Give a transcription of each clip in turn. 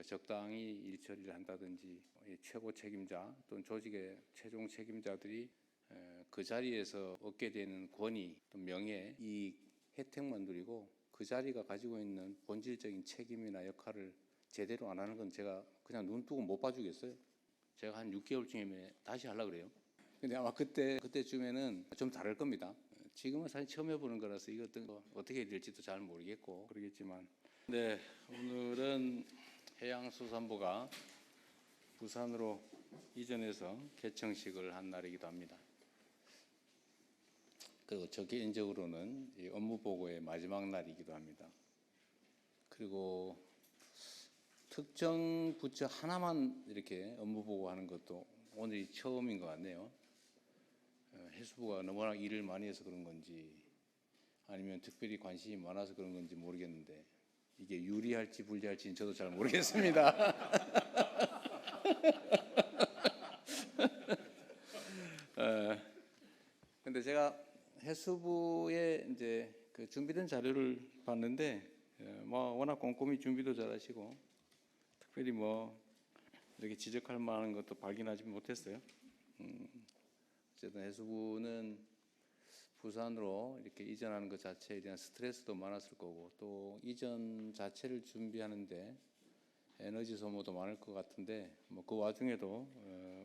적당히 일 처리를 한다든지 최고 책임자 또는 조직의 최종 책임자들이 그 자리에서 얻게 되는 권위, 또 명예, 이익, 혜택만 누리고 그 자리가 가지고 있는 본질적인 책임이나 역할을 제대로 안 하는 건 제가 그냥 눈 뜨고 못 봐주겠어요. 제가 한 6개월쯤에 다시 하려고 그래요. 근데 아마 그때쯤에는 좀 다를 겁니다. 지금은 사실 처음 해보는 거라서 이것도 어떻게 될지도 잘 모르겠고 그러겠지만, 네, 오늘은 해양수산부가 부산으로 이전해서 개청식을 한 날이기도 합니다. 그리고 저 개인적으로는 이 업무 보고의 마지막 날이기도 합니다. 그리고 특정 부처 하나만 이렇게 업무 보고하는 것도 오늘이 처음인 것 같네요. 해수부가 너무나 일을 많이 해서 그런 건지 아니면 특별히 관심이 많아서 그런 건지 모르겠는데 이게 유리할지 불리할지는 저도 잘 모르겠습니다. 근데 제가 해수부에 이제 그 준비된 자료를 봤는데 뭐 워낙 꼼꼼히 준비도 잘하시고 특별히 뭐 이렇게 지적할 만한 것도 발견하지 못했어요. 어쨌든 해수부는 부산으로 이렇게 이전하는 것 자체에 대한 스트레스도 많았을 거고 또 이전 자체를 준비하는데 에너지 소모도 많을 것 같은데 뭐 그 와중에도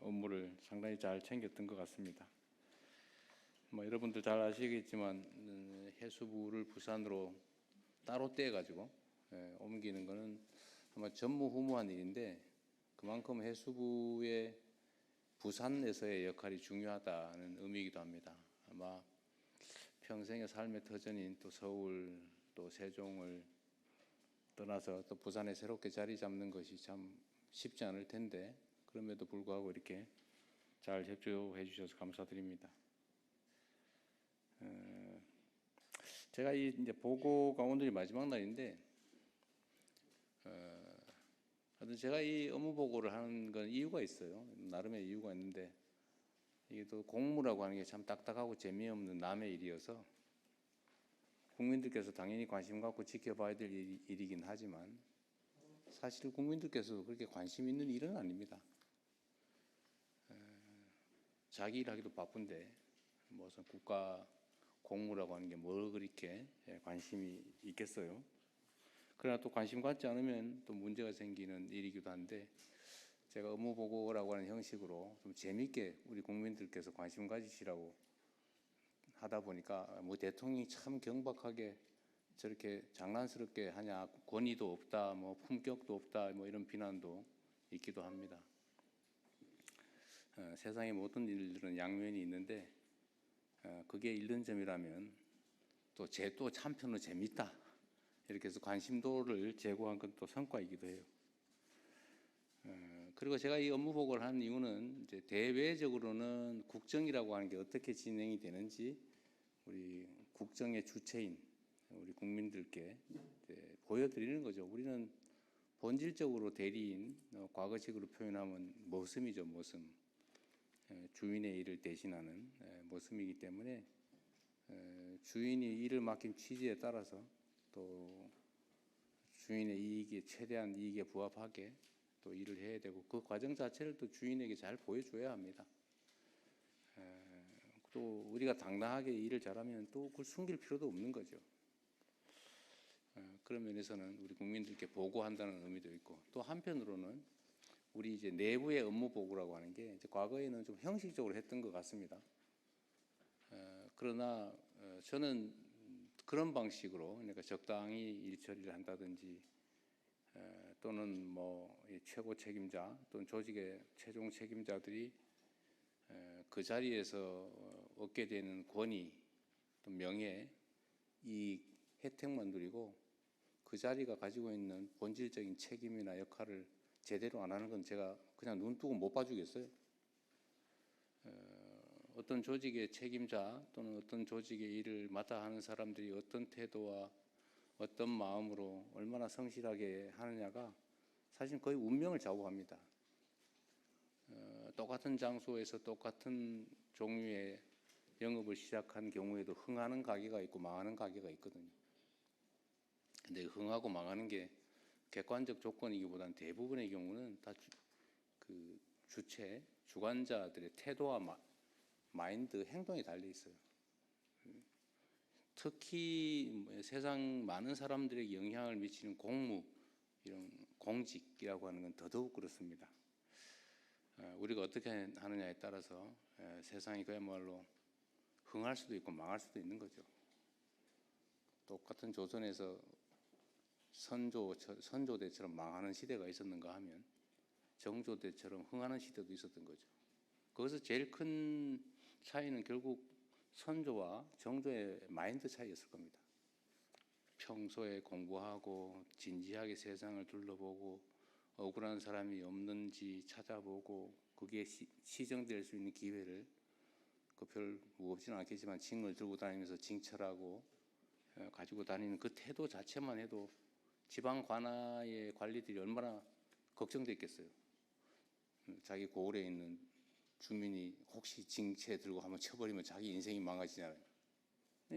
업무를 상당히 잘 챙겼던 것 같습니다. 뭐 여러분들 잘 아시겠지만 해수부를 부산으로 따로 떼가지고 옮기는 것은 아마 전무후무한 일인데 그만큼 해수부의 부산에서의 역할이 중요하다는 의미이기도 합니다. 아마 평생의 삶의 터전인 또 서울 또 세종을 떠나서 또 부산에 새롭게 자리 잡는 것이 참 쉽지 않을 텐데 그럼에도 불구하고 이렇게 잘 협조해 주셔서 감사드립니다. 제가 이제 보고가 오늘이 마지막 날인데 하여튼 제가 이 업무 보고를 하는 건 이유가 있어요. 나름의 이유가 있는데 이게 또 공무라고 하는 게 참 딱딱하고 재미없는 남의 일이어서 국민들께서 당연히 관심 갖고 지켜봐야 될 일이긴 하지만 사실 국민들께서도 그렇게 관심 있는 일은 아닙니다. 자기 일하기도 바쁜데 무슨 국가 공무라고 하는 게 뭘 그렇게 관심이 있겠어요. 그러나 또 관심 갖지 않으면 또 문제가 생기는 일이기도 한데 제가 업무 보고라고 하는 형식으로 좀 재미있게 우리 국민들께서 관심 가지시라고 하다 보니까 뭐 대통령이 참 경박하게 저렇게 장난스럽게 하냐, 권위도 없다, 뭐 품격도 없다, 뭐 이런 비난도 있기도 합니다. 세상의 모든 일들은 양면이 있는데 그게 잃는 점이라면 또 한편으로 재밌다 이렇게 해서 관심도를 제고한 건 또 성과이기도 해요. 그리고 제가 이 업무 보고를 한 이유는 이제 대외적으로는 국정이라고 하는 게 어떻게 진행이 되는지 우리 국정의 주체인 우리 국민들께 보여드리는 거죠. 우리는 본질적으로 대리인, 과거식으로 표현하면 머슴이죠, 머슴. 주인의 일을 대신하는 머슴이기 때문에 주인이 일을 맡긴 취지에 따라서 또 주인의 이익에 최대한 이익에 부합하게 또 일을 해야 되고 그 과정 자체를 또 주인에게 잘 보여줘야 합니다. 또 우리가 당당하게 일을 잘하면 또 그걸 숨길 필요도 없는 거죠. 그런 면에서는 우리 국민들께 보고한다는 의미도 있고 또 한편으로는 우리 이제 내부의 업무 보고라고 하는 게 이제 과거에는 좀 형식적으로 했던 것 같습니다. 그러나 저는 그런 방식으로 그러니까 적당히 일 처리를 한다든지 또는 뭐 최고 책임자 또는 조직의 최종 책임자들이 그 자리에서 얻게 되는 권위, 또 명예, 이익, 혜택만 누리고 그 자리가 가지고 있는 본질적인 책임이나 역할을 제대로 안 하는 건 제가 그냥 눈 뜨고 못 봐주겠어요. 어떤 조직의 책임자 또는 어떤 조직의 일을 맡아 하는 사람들이 어떤 태도와 어떤 마음으로 얼마나 성실하게 하느냐가 사실 거의 운명을 좌우합니다. 똑같은 장소에서 똑같은 종류의 영업을 시작한 경우에도 흥하는 가게가 있고 망하는 가게가 있거든요. 근데 흥하고 망하는 게 객관적 조건이기보다는 대부분의 경우는 다 그 주체, 주관자들의 태도와 마인드, 행동이 달려 있어요. 특히 세상 많은 사람들에게 영향을 미치는 공무, 이런 공직이라고 하는 건 더더욱 그렇습니다. 우리가 어떻게 하느냐에 따라서 세상이 그야말로 흥할 수도 있고 망할 수도 있는 거죠. 똑같은 조선에서 선조대처럼 망하는 시대가 있었는가 하면 정조대처럼 흥하는 시대도 있었던 거죠. 거기서 제일 큰 차이는 결국 선조와 정조의 마인드 차이였을 겁니다. 평소에 공부하고 진지하게 세상을 둘러보고 억울한 사람이 없는지 찾아보고 그게 시정될 수 있는 기회를 별 무겁지는 않겠지만 징을 들고 다니면서 징철하고 가지고 다니는 그 태도 자체만 해도 지방 관아의 관리들이 얼마나 걱정됐겠어요. 자기 고을에 있는 주민이 혹시 징체 들고 한번 쳐버리면 자기 인생이 망가지잖아요.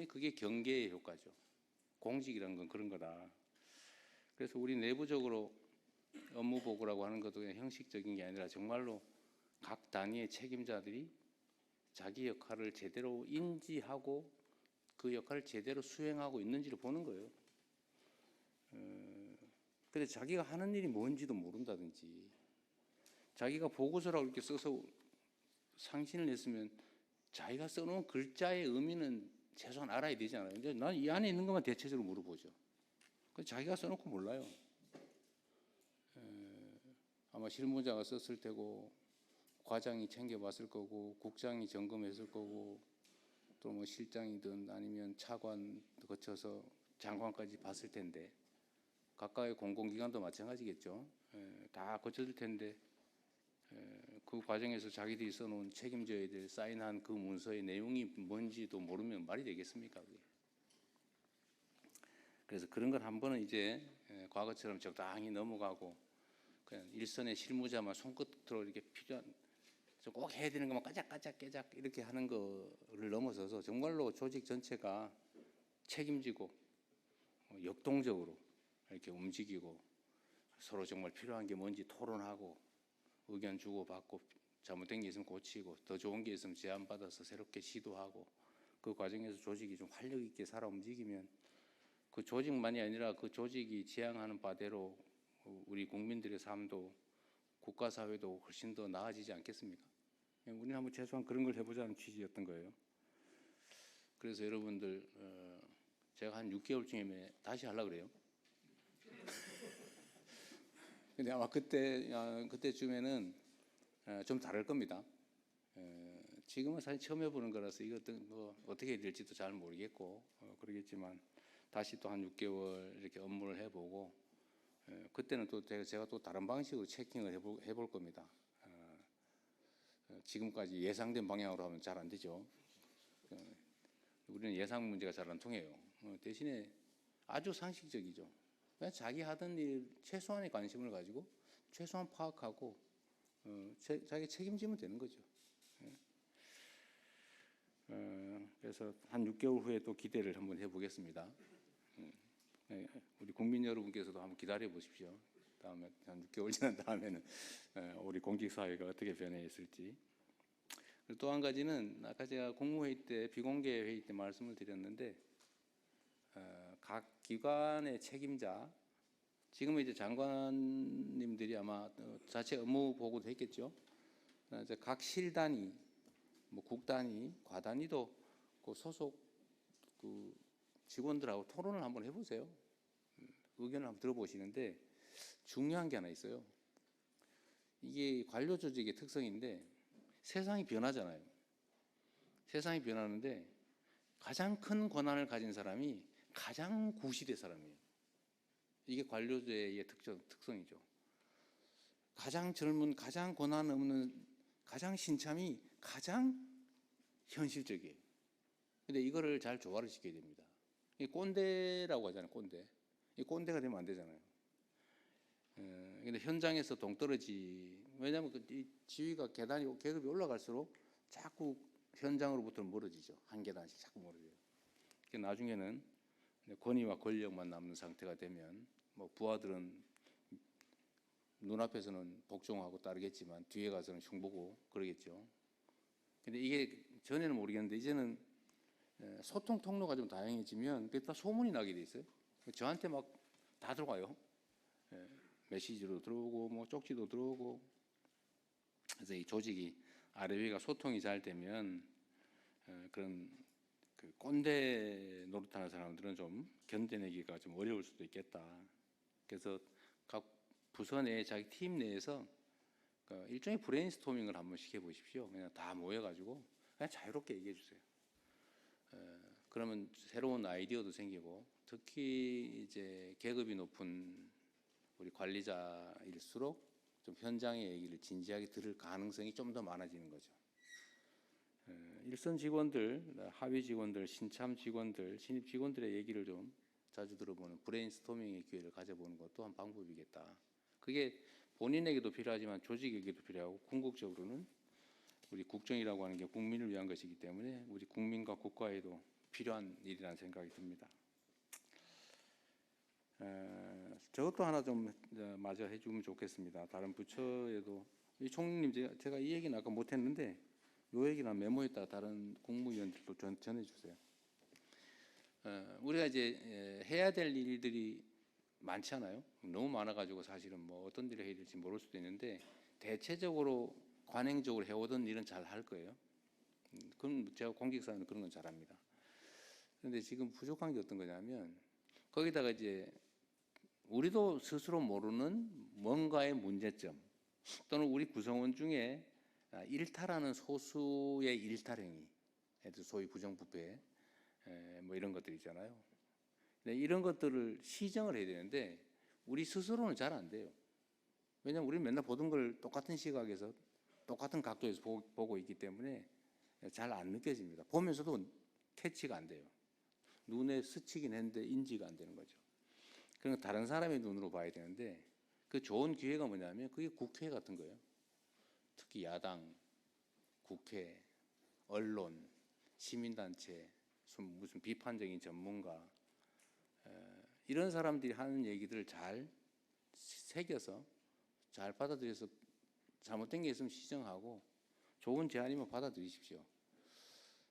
그게 경계의 효과죠. 공직이라는 건 그런 거다. 그래서 우리 내부적으로 업무 보고라고 하는 것도 그냥 형식적인 게 아니라 정말로 각 단위의 책임자들이 자기 역할을 제대로 인지하고 그 역할을 제대로 수행하고 있는지를 보는 거예요. 근데 자기가 하는 일이 뭔지도 모른다든지 자기가 보고서라고 이렇게 써서 상신을 냈으면 자기가 써놓은 글자의 의미는 최소한 알아야 되잖아요. 근데 난 이 안에 있는 것만 대체적으로 물어보죠. 자기가 써놓고 몰라요. 아마 실무자가 썼을 테고 과장이 챙겨봤을 거고 국장이 점검했을 거고 또 뭐 실장이든 아니면 차관 거쳐서 장관까지 봤을 텐데 각각의 공공기관도 마찬가지겠죠. 다 거쳤을 텐데 그 과정에서 자기들이 써놓은 책임져야 될 사인한 그 문서의 내용이 뭔지도 모르면 말이 되겠습니까? 그게. 그래서 그런 걸 한 번은 이제 과거처럼 적당히 넘어가고 그냥 일선의 실무자만 손끝으로 이렇게 필요한 꼭 해야 되는 것만 까작까작 깨작 이렇게 하는 거를 넘어서서 정말로 조직 전체가 책임지고 역동적으로 이렇게 움직이고 서로 정말 필요한 게 뭔지 토론하고 의견 주고받고 잘못된 게 있으면 고치고 더 좋은 게 있으면 제안받아서 새롭게 시도하고 그 과정에서 조직이 좀 활력 있게 살아 움직이면 그 조직만이 아니라 그 조직이 지향하는 바대로 우리 국민들의 삶도 국가 사회도 훨씬 더 나아지지 않겠습니까? 우리는 한번 최소한 그런 걸 해보자는 취지였던 거예요. 그래서 여러분들 제가 한 6개월쯤에 다시 하려고 그래요. 근데 아마 그때쯤에는 좀 다를 겁니다. 지금은 사실 처음 해보는 거라서 이것도 뭐 어떻게 될지도 잘 모르겠고 그러겠지만 다시 또 한 6개월 이렇게 업무를 해보고 그때는 또 제가 또 다른 방식으로 체킹을 해볼 겁니다. 지금까지 예상된 방향으로 하면 잘 안 되죠. 우리는 예상 문제가 잘 안 통해요. 대신에 아주 상식적이죠. 그냥 자기 하던 일 최소한의 관심을 가지고 최소한 파악하고 자기 책임지면 되는 거죠. 그래서 한 6개월 후에 또 기대를 한번 해보겠습니다. 우리 국민 여러분께서도 한번 기다려 보십시오. 다음에 한 6개월 지난 다음에는 우리 공직사회가 어떻게 변해 있을지. 또 한 가지는 아까 제가 국무회의 때 비공개 회의 때 말씀을 드렸는데 각 기관의 책임자 지금은 이제 장관님들이 아마 자체 업무 보고도 했겠죠. 이제 각 실 단위, 뭐 국 단위, 과 단위도 그 소속 그 직원들하고 토론을 한번 해보세요. 의견을 한번 들어보시는데 중요한 게 하나 있어요. 이게 관료 조직의 특성인데 세상이 변하잖아요. 세상이 변하는데 가장 큰 권한을 가진 사람이 가장 구시대 사람이에요. 이게 관료제의 특성이죠. 가장 젊은, 가장 권한 없는, 가장 신참이 가장 현실적이에요. 근데 이거를 잘 조화를 시켜야 됩니다. 이 꼰대라고 하잖아요, 꼰대. 이 꼰대가 되면 안 되잖아요. 근데 현장에서 동떨어지. 왜냐하면 이 지위가 계급이 올라갈수록 자꾸 현장으로부터 멀어지죠. 한 계단씩 자꾸 멀어져요. 나중에는 권위와 권력만 남는 상태가 되면 뭐 부하들은 눈앞에서는 복종하고 따르겠지만 뒤에 가서는 흉보고 그러겠죠. 근데 이게 전에는 모르겠는데 이제는 소통 통로가 좀 다양해지면 그게 다 소문이 나게 돼 있어요. 저한테 막 다 들어와요. 메시지로 들어오고 뭐 쪽지도 들어오고. 그래서 이 조직이 아래 위가 소통이 잘 되면 그런 그 꼰대 노릇하는 사람들은 좀 견뎌내기가 좀 어려울 수도 있겠다. 그래서 각 부서 내 자기 팀 내에서 일종의 브레인스토밍을 한번 시켜보십시오. 그냥 다 모여가지고 그냥 자유롭게 얘기해 주세요. 그러면 새로운 아이디어도 생기고, 특히 이제 계급이 높은 우리 관리자일수록 좀 현장의 얘기를 진지하게 들을 가능성이 좀 더 많아지는 거죠. 일선 직원들, 하위 직원들, 신참 직원들, 신입 직원들의 얘기를 좀 자주 들어보는 브레인스토밍의 기회를 가져보는 것도 한 방법이겠다. 그게 본인에게도 필요하지만 조직에게도 필요하고, 궁극적으로는 우리 국정이라고 하는 게 국민을 위한 것이기 때문에 우리 국민과 국가에도 필요한 일이라는 생각이 듭니다. 저것도 하나 좀 마저 해주면 좋겠습니다. 다른 부처에도 이 총리님, 제가 이 얘기는 아까 못했는데 이 얘기는 메모에다 다른 국무위원들도 전해주세요. 우리가 이제 해야 될 일들이 많잖아요. 너무 많아가지고 사실은 뭐 어떤 일을 해야 될지 모를 수도 있는데, 대체적으로 관행적으로 해오던 일은 잘 할 거예요. 그럼 제가 공직사회는 그런 건 잘합니다. 그런데 지금 부족한 게 어떤 거냐면, 거기다가 이제 우리도 스스로 모르는 뭔가의 문제점, 또는 우리 구성원 중에 일탈하는 소수의 일탈행위, 소위 부정부패, 뭐 이런 것들 있잖아요. 이런 것들을 시정을 해야 되는데 우리 스스로는 잘 안 돼요. 왜냐하면 우리는 맨날 보던 걸 똑같은 시각에서 똑같은 각도에서 보고 있기 때문에 잘 안 느껴집니다. 보면서도 캐치가 안 돼요. 눈에 스치긴 했는데 인지가 안 되는 거죠. 그러니까 다른 사람의 눈으로 봐야 되는데, 그 좋은 기회가 뭐냐면 그게 국회 같은 거예요. 특히 야당, 국회, 언론, 시민단체, 무슨 비판적인 전문가, 이런 사람들이 하는 얘기들을 잘 새겨서 잘 받아들여서 잘못된 게 있으면 시정하고, 좋은 제안이면 받아들이십시오.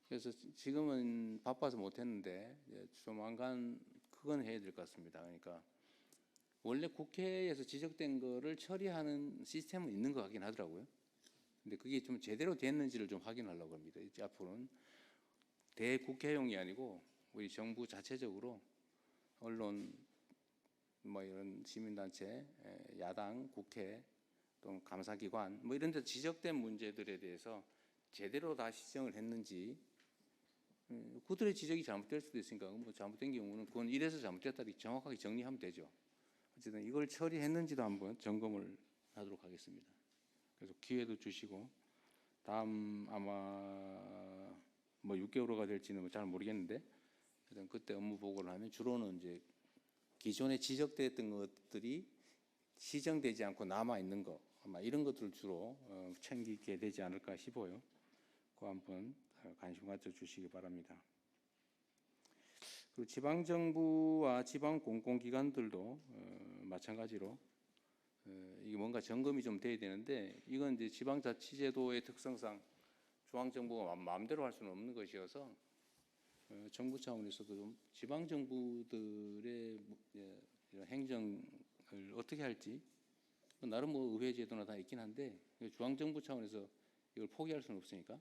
그래서 지금은 바빠서 못했는데 조만간 그건 해야 될 것 같습니다. 그러니까 원래 국회에서 지적된 거를 처리하는 시스템은 있는 것 같긴 하더라고요. 근데 그게 좀 제대로 됐는지를 좀 확인하려고 합니다. 이제 앞으로는 대국회용이 아니고 우리 정부 자체적으로 언론, 뭐 이런 시민단체, 야당, 국회, 또는 감사기관, 뭐 이런 데 지적된 문제들에 대해서 제대로 다 시정을 했는지, 그들의 지적이 잘못될 수도 있으니까 뭐 잘못된 경우는 그건 이래서 잘못됐다 이렇게 정확하게 정리하면 되죠. 어쨌든 이걸 처리했는지도 한번 점검을 하도록 하겠습니다. 그래서 기회도 주시고, 다음 아마 뭐 6개월호가 될지는 잘 모르겠는데, 일단 그때 업무 보고를 하면 주로는 이제 기존에 지적됐던 것들이 시정되지 않고 남아 있는 거, 아마 이런 것들을 주로 챙기게 되지 않을까 싶어요. 그거 한번 관심 가져주시기 바랍니다. 그리고 지방정부와 지방 공공기관들도 마찬가지로 이게 뭔가 점검이 좀 돼야 되는데, 이건 이제 지방자치제도의 특성상 중앙정부가 마음대로 할 수는 없는 것이어서 정부 차원에서도 좀 지방정부들의 이런 행정을 어떻게 할지, 나름 뭐 의회제도나 다 있긴 한데 중앙정부 차원에서 이걸 포기할 수는 없으니까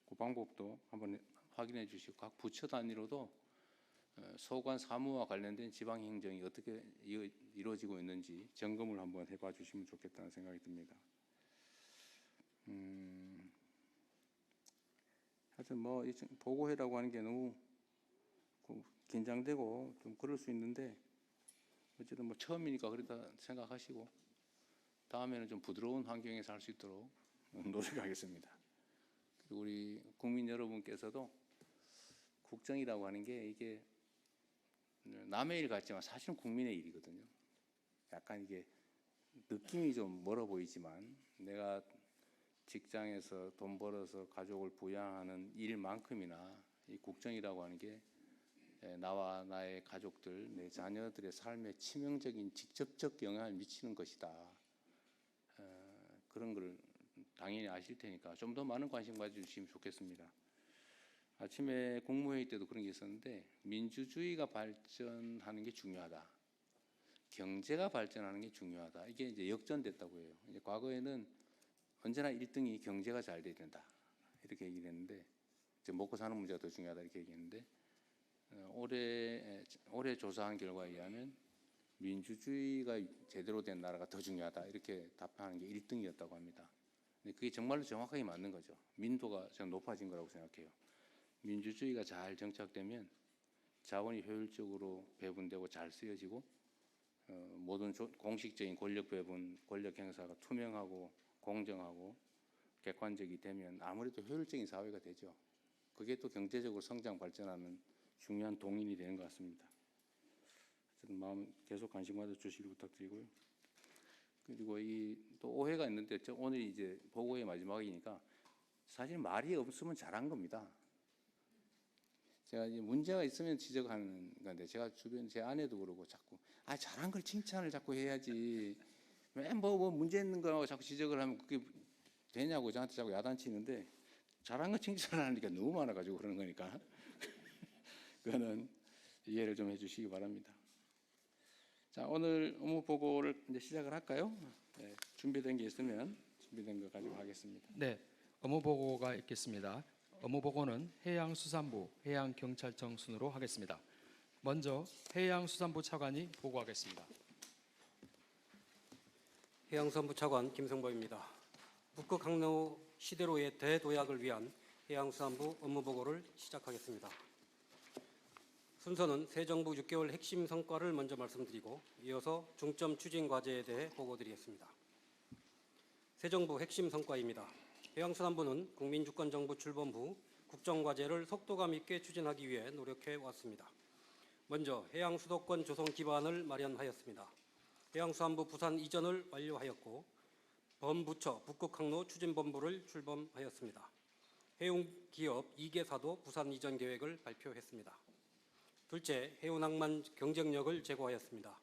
그 방법도 한번 확인해 주시고, 각 부처 단위로도 소관 사무와 관련된 지방 행정이 어떻게 이루어지고 있는지 점검을 한번 해봐 주시면 좋겠다는 생각이 듭니다. 하여튼 뭐 보고회라고 하는 게 너무 긴장되고 좀 그럴 수 있는데, 어쨌든 뭐 처음이니까 그렇다 생각하시고 다음에는 좀 부드러운 환경에서 할 수 있도록 노력하겠습니다. 그리고 우리 국민 여러분께서도 국정이라고 하는 게 이게 남의 일 같지만 사실은 국민의 일이거든요. 약간 이게 느낌이 좀 멀어 보이지만 내가 직장에서 돈 벌어서 가족을 부양하는 일만큼이나 이 국정이라고 하는 게 나와 나의 가족들, 내 자녀들의 삶에 치명적인 직접적 영향을 미치는 것이다. 그런 걸 당연히 아실 테니까 좀 더 많은 관심 가져주시면 좋겠습니다. 아침에 국무회의 때도 그런 게 있었는데 민주주의가 발전하는 게 중요하다. 경제가 발전하는 게 중요하다. 이게 이제 역전됐다고 해요. 이제 과거에는 언제나 1등이 경제가 잘 돼야 된다. 이렇게 얘기를 했는데 이제 먹고 사는 문제가 더 중요하다 이렇게 얘기했는데 올해 조사한 결과에 의하면 민주주의가 제대로 된 나라가 더 중요하다 이렇게 답하는 게 1등이었다고 합니다. 근데 그게 정말로 정확하게 맞는 거죠. 민도가 저는 높아진 거라고 생각해요. 민주주의가 잘 정착되면 자원이 효율적으로 배분되고 잘 쓰여지고 모든 공식적인 권력 배분, 권력 행사가 투명하고 공정하고 객관적이 되면 아무래도 효율적인 사회가 되죠. 그게 또 경제적으로 성장 발전하는 중요한 동인이 되는 것 같습니다. 마음 계속 관심 가져주시길 부탁드리고요. 그리고 또 오해가 있는데 오늘 이제 보고의 마지막이니까 사실 말이 없으면 잘한 겁니다. 제가 이제 문제가 있으면 지적하는 건데 제가 주변 제 아내도 그러고 자꾸 잘한 걸 칭찬을 자꾸 해야지 맨 뭐 문제 있는 거 자꾸 지적을 하면 그게 되냐고 저한테 자꾸 야단치는데 잘한 거 칭찬을 하니까 너무 많아가지고 그러는 거니까 그거는 이해를 좀 해주시기 바랍니다. 자, 오늘 업무 보고를 이제 시작을 할까요? 네, 준비된 게 있으면 준비된 거 가지고 하겠습니다. 네, 업무 보고가 있겠습니다. 업무 보고는 해양수산부, 해양경찰청 순으로 하겠습니다. 먼저 해양수산부 차관이 보고하겠습니다. 해양수산부 차관 김성보입니다. 북극 항로 시대로의 대도약을 위한 해양수산부 업무 보고를 시작하겠습니다. 순서는 새 정부 6개월 핵심 성과를 먼저 말씀드리고 이어서 중점 추진 과제에 대해 보고드리겠습니다. 새 정부 핵심 성과입니다. 해양수산부는 국민주권정부 출범 후 국정과제를 속도감 있게 추진하기 위해 노력해 왔습니다. 먼저 해양수도권 조성 기반을 마련하였습니다. 해양수산부 부산 이전을 완료하였고 범부처 북극항로 추진본부를 출범하였습니다. 해운기업 2개사도 부산 이전 계획을 발표했습니다. 둘째, 해운항만 경쟁력을 제고하였습니다.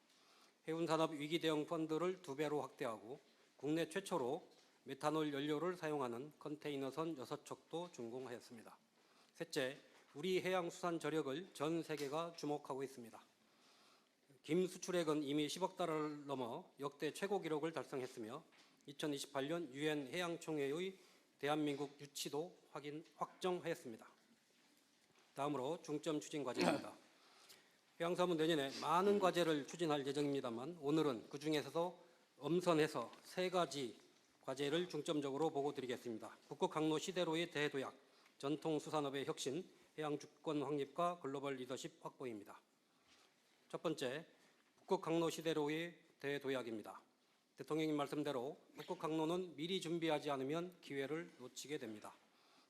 해운산업 위기대응 펀드를 2배로 확대하고 국내 최초로 메탄올 연료를 사용하는 컨테이너선 6척도 준공하였습니다. 셋째, 우리 해양수산 저력을 전 세계가 주목하고 있습니다. 김 수출액은 이미 10억 달러를 넘어 역대 최고 기록을 달성했으며 2028년 유엔 해양총회의 대한민국 유치도 확정하였습니다. 다음으로 중점 추진 과제입니다. 해양수산부 내년에 많은 과제를 추진할 예정입니다만 오늘은 그중에서도 엄선해서 3가지 과제를 중점적으로 보고드리겠습니다. 북극항로 시대로의 대도약, 전통수산업의 혁신, 해양주권 확립과 글로벌 리더십 확보입니다. 첫 번째, 북극항로 시대로의 대도약입니다. 대통령님 말씀대로 북극항로는 미리 준비하지 않으면 기회를 놓치게 됩니다.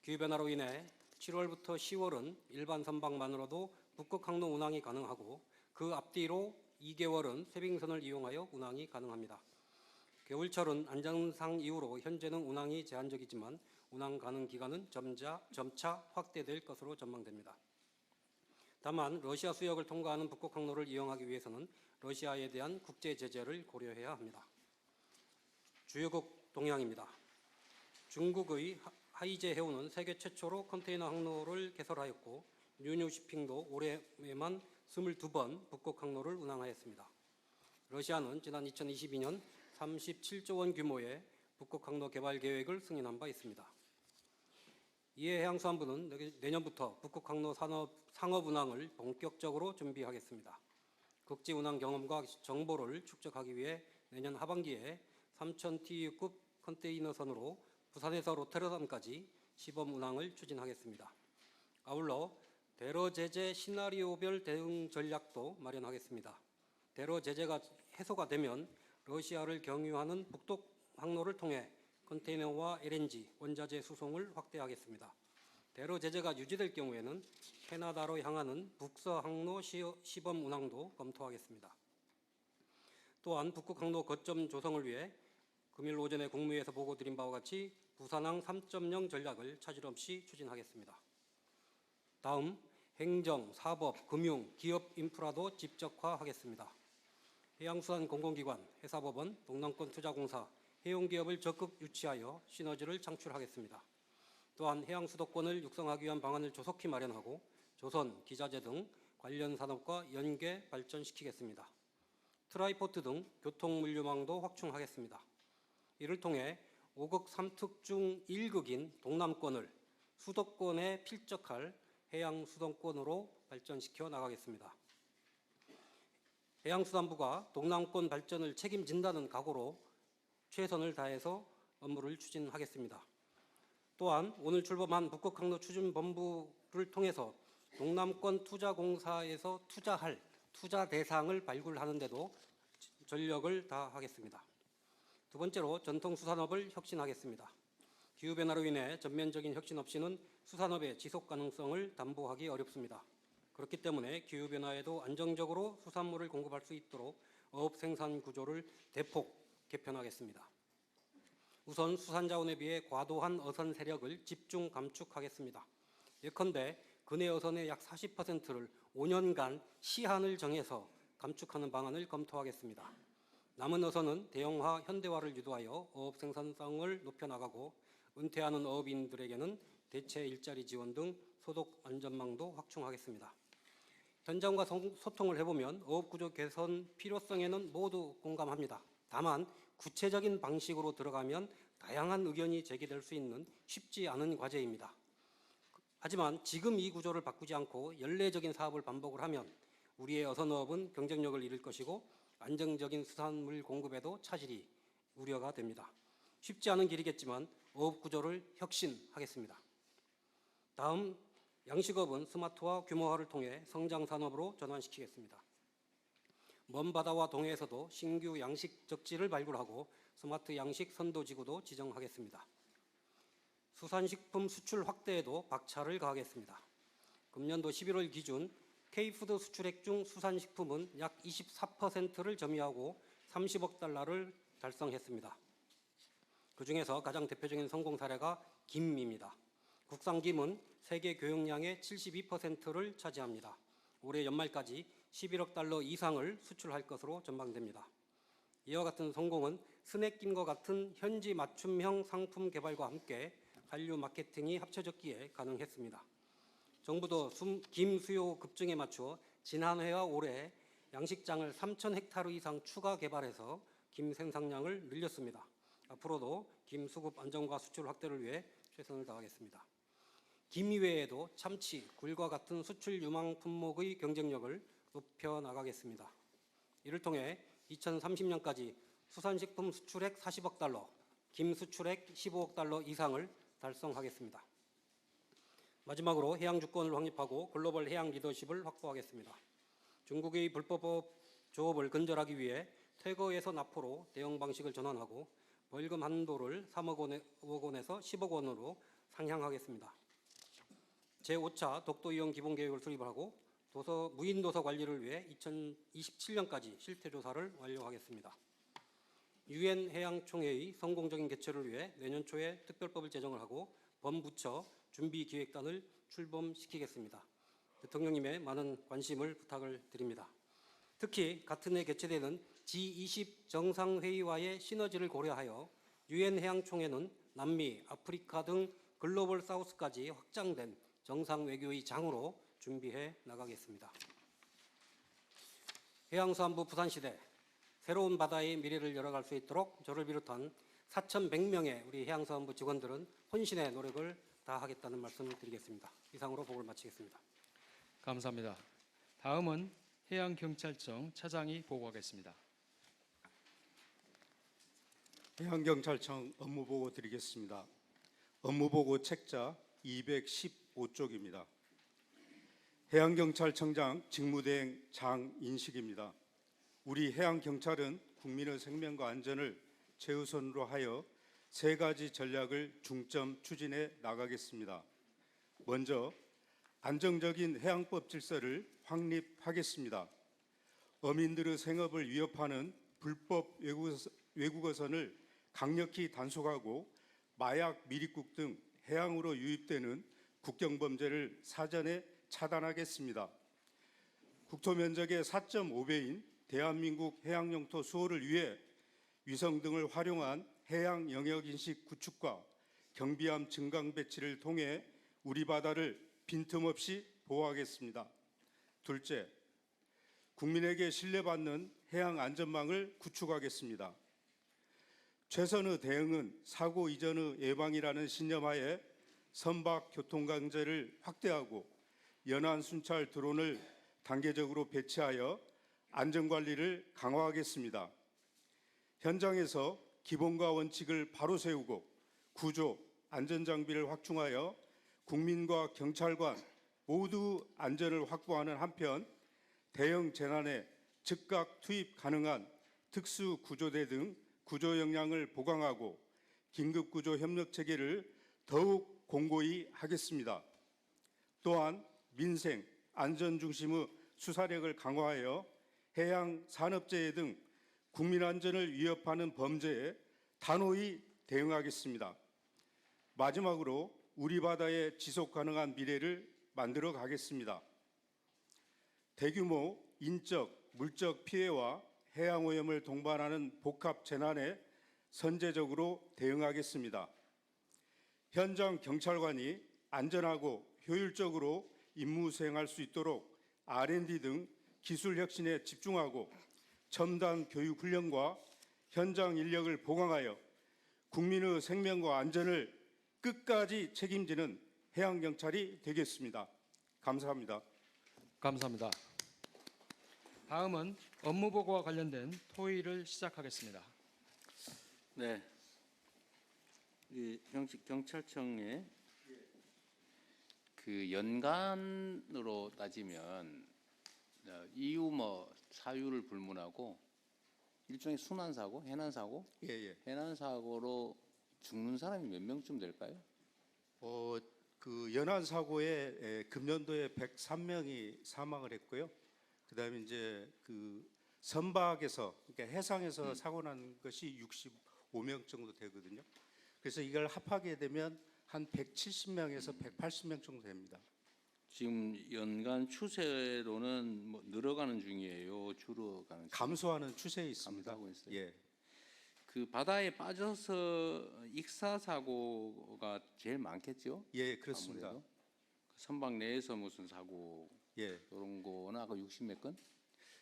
기후변화로 인해 7월부터 10월은 일반 선박만으로도 북극항로 운항이 가능하고 그 앞뒤로 2개월은 쇄빙선을 이용하여 운항이 가능합니다. 겨울철은 안전상 이유로 현재는 운항이 제한적이지만 운항 가능 기간은 점차 확대될 것으로 전망됩니다. 다만 러시아 수역을 통과하는 북극항로를 이용하기 위해서는 러시아에 대한 국제 제재를 고려해야 합니다. 주요국 동향입니다. 중국의 하이제 해운은 세계 최초로 컨테이너 항로를 개설하였고 뉴뉴시핑도 올해에만 22번 북극항로를 운항하였습니다. 러시아는 지난 2022년 37조 원 규모의 북극항로 개발 계획을 승인한 바 있습니다. 이에 해양수산부는 내년부터 북극항로 상업 운항을 본격적으로 준비하겠습니다. 국지 운항 경험과 정보를 축적하기 위해 내년 하반기에 3,000TEU급 컨테이너선으로 부산에서 로테르담까지 시범 운항을 추진하겠습니다. 아울러 대러 제재 시나리오별 대응 전략도 마련하겠습니다. 대러 제재가 해소가 되면 러시아를 경유하는 북독 항로를 통해 컨테이너와 LNG, 원자재 수송을 확대하겠습니다. 대러 제재가 유지될 경우에는 캐나다로 향하는 북서 항로 시범 운항도 검토하겠습니다. 또한 북극항로 거점 조성을 위해 금일 오전에 국무회의에서 보고드린 바와 같이 부산항 3.0 전략을 차질 없이 추진하겠습니다. 다음, 행정, 사법, 금융, 기업 인프라도 집적화하겠습니다. 해양수산공공기관, 해사법원, 동남권투자공사, 해운기업을 적극 유치하여 시너지를 창출하겠습니다. 또한 해양수도권을 육성하기 위한 방안을 조속히 마련하고 조선, 기자재 등 관련 산업과 연계 발전시키겠습니다. 트라이포트 등 교통물류망도 확충하겠습니다. 이를 통해 5극 3특 중 1극인 동남권을 수도권에 필적할 해양수도권으로 발전시켜 나가겠습니다. 해양수산부가 동남권 발전을 책임진다는 각오로 최선을 다해서 업무를 추진하겠습니다. 또한 오늘 출범한 북극항로 추진본부를 통해서 동남권 투자공사에서 투자할 투자 대상을 발굴하는 데도 전력을 다하겠습니다. 두 번째로 전통수산업을 혁신하겠습니다. 기후변화로 인해 전면적인 혁신 없이는 수산업의 지속 가능성을 담보하기 어렵습니다. 그렇기 때문에 기후변화에도 안정적으로 수산물을 공급할 수 있도록 어업 생산 구조를 대폭 개편하겠습니다. 우선 수산자원에 비해 과도한 어선 세력을 집중 감축하겠습니다. 예컨대 근해 어선의 약 40%를 5년간 시한을 정해서 감축하는 방안을 검토하겠습니다. 남은 어선은 대형화, 현대화를 유도하여 어업 생산성을 높여나가고 은퇴하는 어업인들에게는 대체 일자리 지원 등 소득 안전망도 확충하겠습니다. 현장과 소통을 해보면 어업구조 개선 필요성에는 모두 공감합니다. 다만 구체적인 방식으로 들어가면 다양한 의견이 제기될 수 있는 쉽지 않은 과제입니다. 하지만 지금 이 구조를 바꾸지 않고 연례적인 사업을 반복을 하면 우리의 어선어업은 경쟁력을 잃을 것이고 안정적인 수산물 공급에도 차질이 우려가 됩니다. 쉽지 않은 길이겠지만 어업 구조를 혁신하겠습니다. 다음, 양식업은 스마트화, 규모화를 통해 성장 산업으로 전환시키겠습니다. 먼 바다와 동해에서도 신규 양식 적지를 발굴하고 스마트 양식 선도지구도 지정하겠습니다. 수산식품 수출 확대에도 박차를 가하겠습니다. 금년도 11월 기준 K푸드 수출액 중 수산식품은 약 24%를 점유하고 30억 달러를 달성했습니다. 그중에서 가장 대표적인 성공 사례가 김입니다. 국산 김은 세계 교역량의 72%를 차지합니다. 올해 연말까지 11억 달러 이상을 수출할 것으로 전망됩니다. 이와 같은 성공은 스낵김과 같은 현지 맞춤형 상품 개발과 함께 한류 마케팅이 합쳐졌기에 가능했습니다. 정부도 김 수요 급증에 맞춰 지난해와 올해 양식장을 3,000헥타르 이상 추가 개발해서 김 생산량을 늘렸습니다. 앞으로도 김 수급 안정과 수출 확대를 위해 최선을 다하겠습니다. 김 이외에도 참치, 굴과 같은 수출 유망 품목의 경쟁력을 높여 나가겠습니다. 이를 통해 2030년까지 수산식품 수출액 40억 달러, 김 수출액 15억 달러 이상을 달성하겠습니다. 마지막으로 해양 주권을 확립하고 글로벌 해양 리더십을 확보하겠습니다. 중국의 불법 조업을 근절하기 위해 퇴거에서 납포로 대응 방식을 전환하고 벌금 한도를 3억 원에서 10억 원으로 상향하겠습니다. 제5차 독도 이용 기본계획을 수립을 하고 무인 도서 관리를 위해 2027년까지 실태 조사를 완료하겠습니다. 유엔 해양총회의 성공적인 개최를 위해 내년 초에 특별법을 제정을 하고 범부처 준비기획단을 출범시키겠습니다. 대통령님의 많은 관심을 부탁을 드립니다. 특히 같은 해 개최되는 G20 정상회의와의 시너지를 고려하여 유엔 해양총회는 남미, 아프리카 등 글로벌 사우스까지 확장된 정상외교의 장으로 준비해 나가겠습니다. 해양수산부 부산시대, 새로운 바다의 미래를 열어갈 수 있도록 저를 비롯한 4,100명의 우리 해양수산부 직원들은 혼신의 노력을 다하겠다는 말씀을 드리겠습니다. 이상으로 보고를 마치겠습니다. 감사합니다. 다음은 해양경찰청 차장이 보고하겠습니다. 해양경찰청 업무보고 드리겠습니다. 업무보고 책자 215쪽입니다. 해양경찰청장 직무대행 장인식입니다. 우리 해양경찰은 국민의 생명과 안전을 최우선으로 하여 세 가지 전략을 중점 추진해 나가겠습니다. 먼저 안정적인 해양법 질서를 확립하겠습니다. 어민들의 생업을 위협하는 불법 외국어선을 강력히 단속하고 마약, 미립국 등 해양으로 유입되는 국경범죄를 사전에 차단하겠습니다. 국토면적의 4.5배인 대한민국 해양영토 수호를 위해 위성 등을 활용한 해양 영역 인식 구축과 경비함 증강 배치를 통해 우리 바다를 빈틈없이 보호하겠습니다. 둘째, 국민에게 신뢰받는 해양 안전망을 구축하겠습니다. 최선의 대응은 사고 이전의 예방이라는 신념하에 선박 교통 강제를 확대하고 연안 순찰 드론을 단계적으로 배치하여 안전관리를 강화하겠습니다. 현장에서 기본과 원칙을 바로 세우고 구조, 안전장비를 확충하여 국민과 경찰관 모두 안전을 확보하는 한편 대형 재난에 즉각 투입 가능한 특수구조대 등 구조 역량을 보강하고 긴급구조 협력 체계를 더욱 공고히 하겠습니다. 또한 민생, 안전 중심의 수사력을 강화하여 해양 산업재해 등 국민 안전을 위협하는 범죄에 단호히 대응하겠습니다. 마지막으로 우리 바다의 지속 가능한 미래를 만들어 가겠습니다. 대규모 인적, 물적 피해와 해양 오염을 동반하는 복합 재난에 선제적으로 대응하겠습니다. 현장 경찰관이 안전하고 효율적으로 임무 수행할 수 있도록 R&D 등 기술 혁신에 집중하고 첨단 교육 훈련과 현장 인력을 보강하여 국민의 생명과 안전을 끝까지 책임지는 해양경찰이 되겠습니다. 감사합니다. 감사합니다. 다음은 업무보고와 관련된 토의를 시작하겠습니다. 네. 이 경찰청의 그 연간으로 따지면 이유 뭐 사유를 불문하고 일종의 순환 사고, 해난 사고, 해난 사고로 죽는 사람이 몇 명쯤 될까요? 그 연안 사고에 금년도에 103명이 사망을 했고요. 그다음에 이제 그 선박에서 그러니까 해상에서 사고 난 것이 65명 정도 되거든요. 그래서 이걸 합하게 되면 한 170명에서 180명 정도 됩니다. 지금 연간 추세로는 뭐 늘어가는 중이에요, 줄어가는 중이에요? 감소하는 추세에 있습니다. 감소하고 있어요. 예. 그 바다에 빠져서 익사 사고가 제일 많겠죠? 예, 그렇습니다. 아무래도. 선박 내에서 무슨 사고 예. 이런 거나 아까 60몇 건?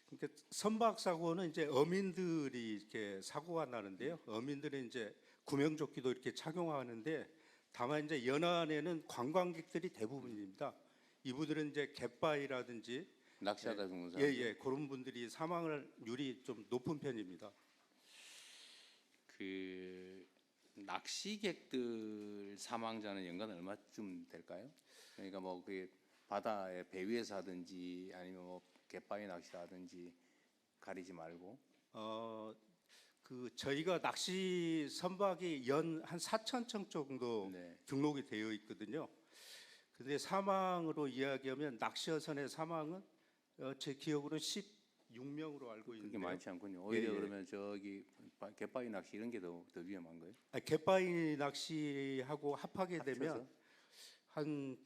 그러니까 선박 사고는 이제 어민들이 이렇게 사고가 나는데요. 어민들은 이제 구명조끼도 이렇게 착용하는데 다만 이제 연안에는 관광객들이 대부분입니다. 이분들은 이제 갯바위라든지 낚시하다 죽는 사람. 예, 그런 분들이 사망률이 좀 높은 편입니다. 그 낚시객들 사망자는 연간 얼마쯤 될까요? 그러니까 뭐 그 바다에 배 위에서 하든지 아니면 뭐 갯바위 낚시하든지 가리지 말고. 그 저희가 낚시 선박이 연 한 4,000척 정도 네. 등록이 되어 있거든요. 근데 사망으로 이야기하면 낚시어선의 사망은 제 기억으로 16명으로 알고 그렇게 있는데 많지 않군요. 오히려 예. 그러면 저기 갯바위 낚시 이런 게 더 위험한 거예요? 갯바위 낚시하고 합하게 되면 합쳐서? 한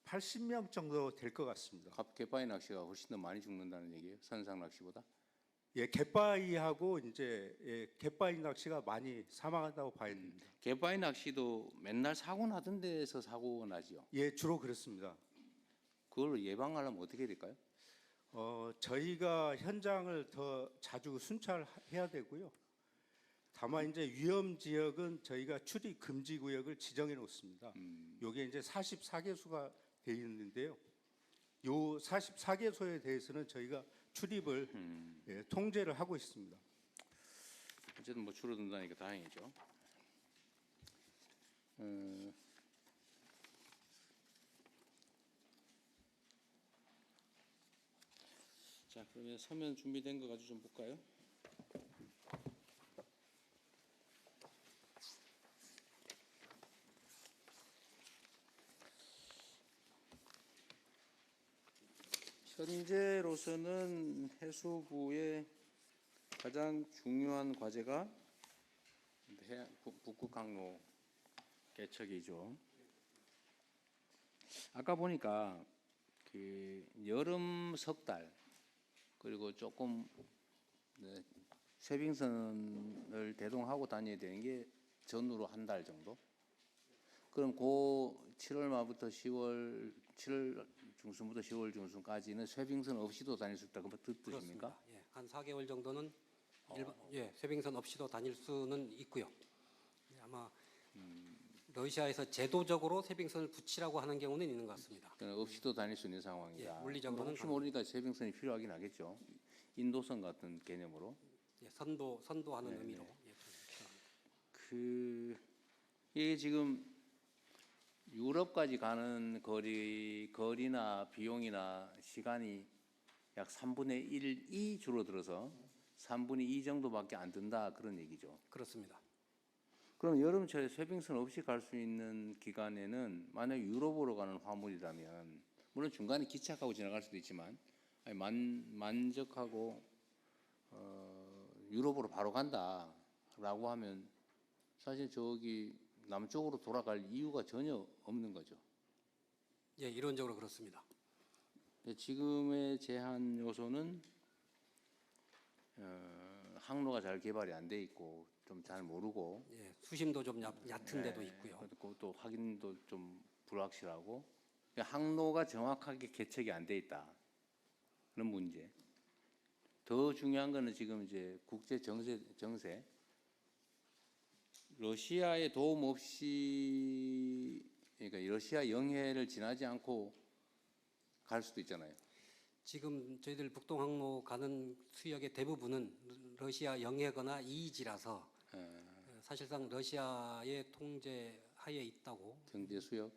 80명 정도 될 것 같습니다. 갯바위 낚시가 훨씬 더 많이 죽는다는 얘기예요? 선상 낚시보다? 예, 갯바위하고 이제 갯바위 낚시가 많이 사망한다고 봐야 됩니다. 갯바위 낚시도 맨날 사고 나던 데서 사고 나지요. 예, 주로 그렇습니다. 그걸 예방하려면 어떻게 될까요? 저희가 현장을 더 자주 순찰해야 되고요. 다만 이제 위험 지역은 저희가 출입 금지 구역을 지정해 놓습니다. 요게 이제 44개소가 돼 있는데요. 요 44개소에 대해서는 저희가 출입을 통제를 하고 있습니다. 어쨌든 뭐 줄어든다니까 다행이죠. 자, 그러면 서면 준비된 거 가지고 좀 볼까요? 현재로서는 해수부의 가장 중요한 과제가 북극 항로 개척이죠. 아까 보니까 그 여름 석 달 그리고 조금 쇠빙선을 대동하고 다녀야 되는 게 전후로 한 달 정도? 그럼 그 7월 말부터 7월 중순부터 10월 중순까지는 쇠빙선 없이도 다닐 수 있다. 그 뜻입니까? 그렇습니다. 예, 한 4개월 정도는 쇠빙선 없이도 다닐 수는 있고요. 예, 아마 러시아에서 제도적으로 쇠빙선을 붙이라고 하는 경우는 있는 것 같습니다. 그러니까 없이도 다닐 수 있는 상황이다. 예, 물리적으로는 혹시 모르니까 쇠빙선이 필요하긴 하겠죠. 인도선 같은 개념으로. 예, 선도하는 네, 의미로. 네. 예, 필요합니다. 그 이게 지금 유럽까지 가는 거리나 비용이나 시간이 약 3분의 1이 줄어들어서 3분의 2 정도밖에 안 든다 그런 얘기죠. 그렇습니다. 그럼 여름철에 쇠빙선 없이 갈 수 있는 기간에는 만약 유럽으로 가는 화물이라면 물론 중간에 기차하고 지나갈 수도 있지만 아니, 만적하고 유럽으로 바로 간다라고 하면 사실 저기 남쪽으로 돌아갈 이유가 전혀 없는 거죠. 예, 이론적으로 그렇습니다. 지금의 제한 요소는 항로가 잘 개발이 안 돼 있고 좀 잘 모르고 예, 수심도 좀 얕은 데도 네, 있고요. 그리고 또 확인도 좀 불확실하고 항로가 정확하게 개척이 안 돼 있다 그런 문제. 더 중요한 거는 지금 이제 국제 정세 러시아의 도움 없이 그러니까 러시아 영해를 지나지 않고 갈 수도 있잖아요. 지금 저희들 북동 항로 가는 수역의 대부분은 러시아 영해거나 이이지라서 사실상 러시아의 통제 하에 있다고. 경제 수역,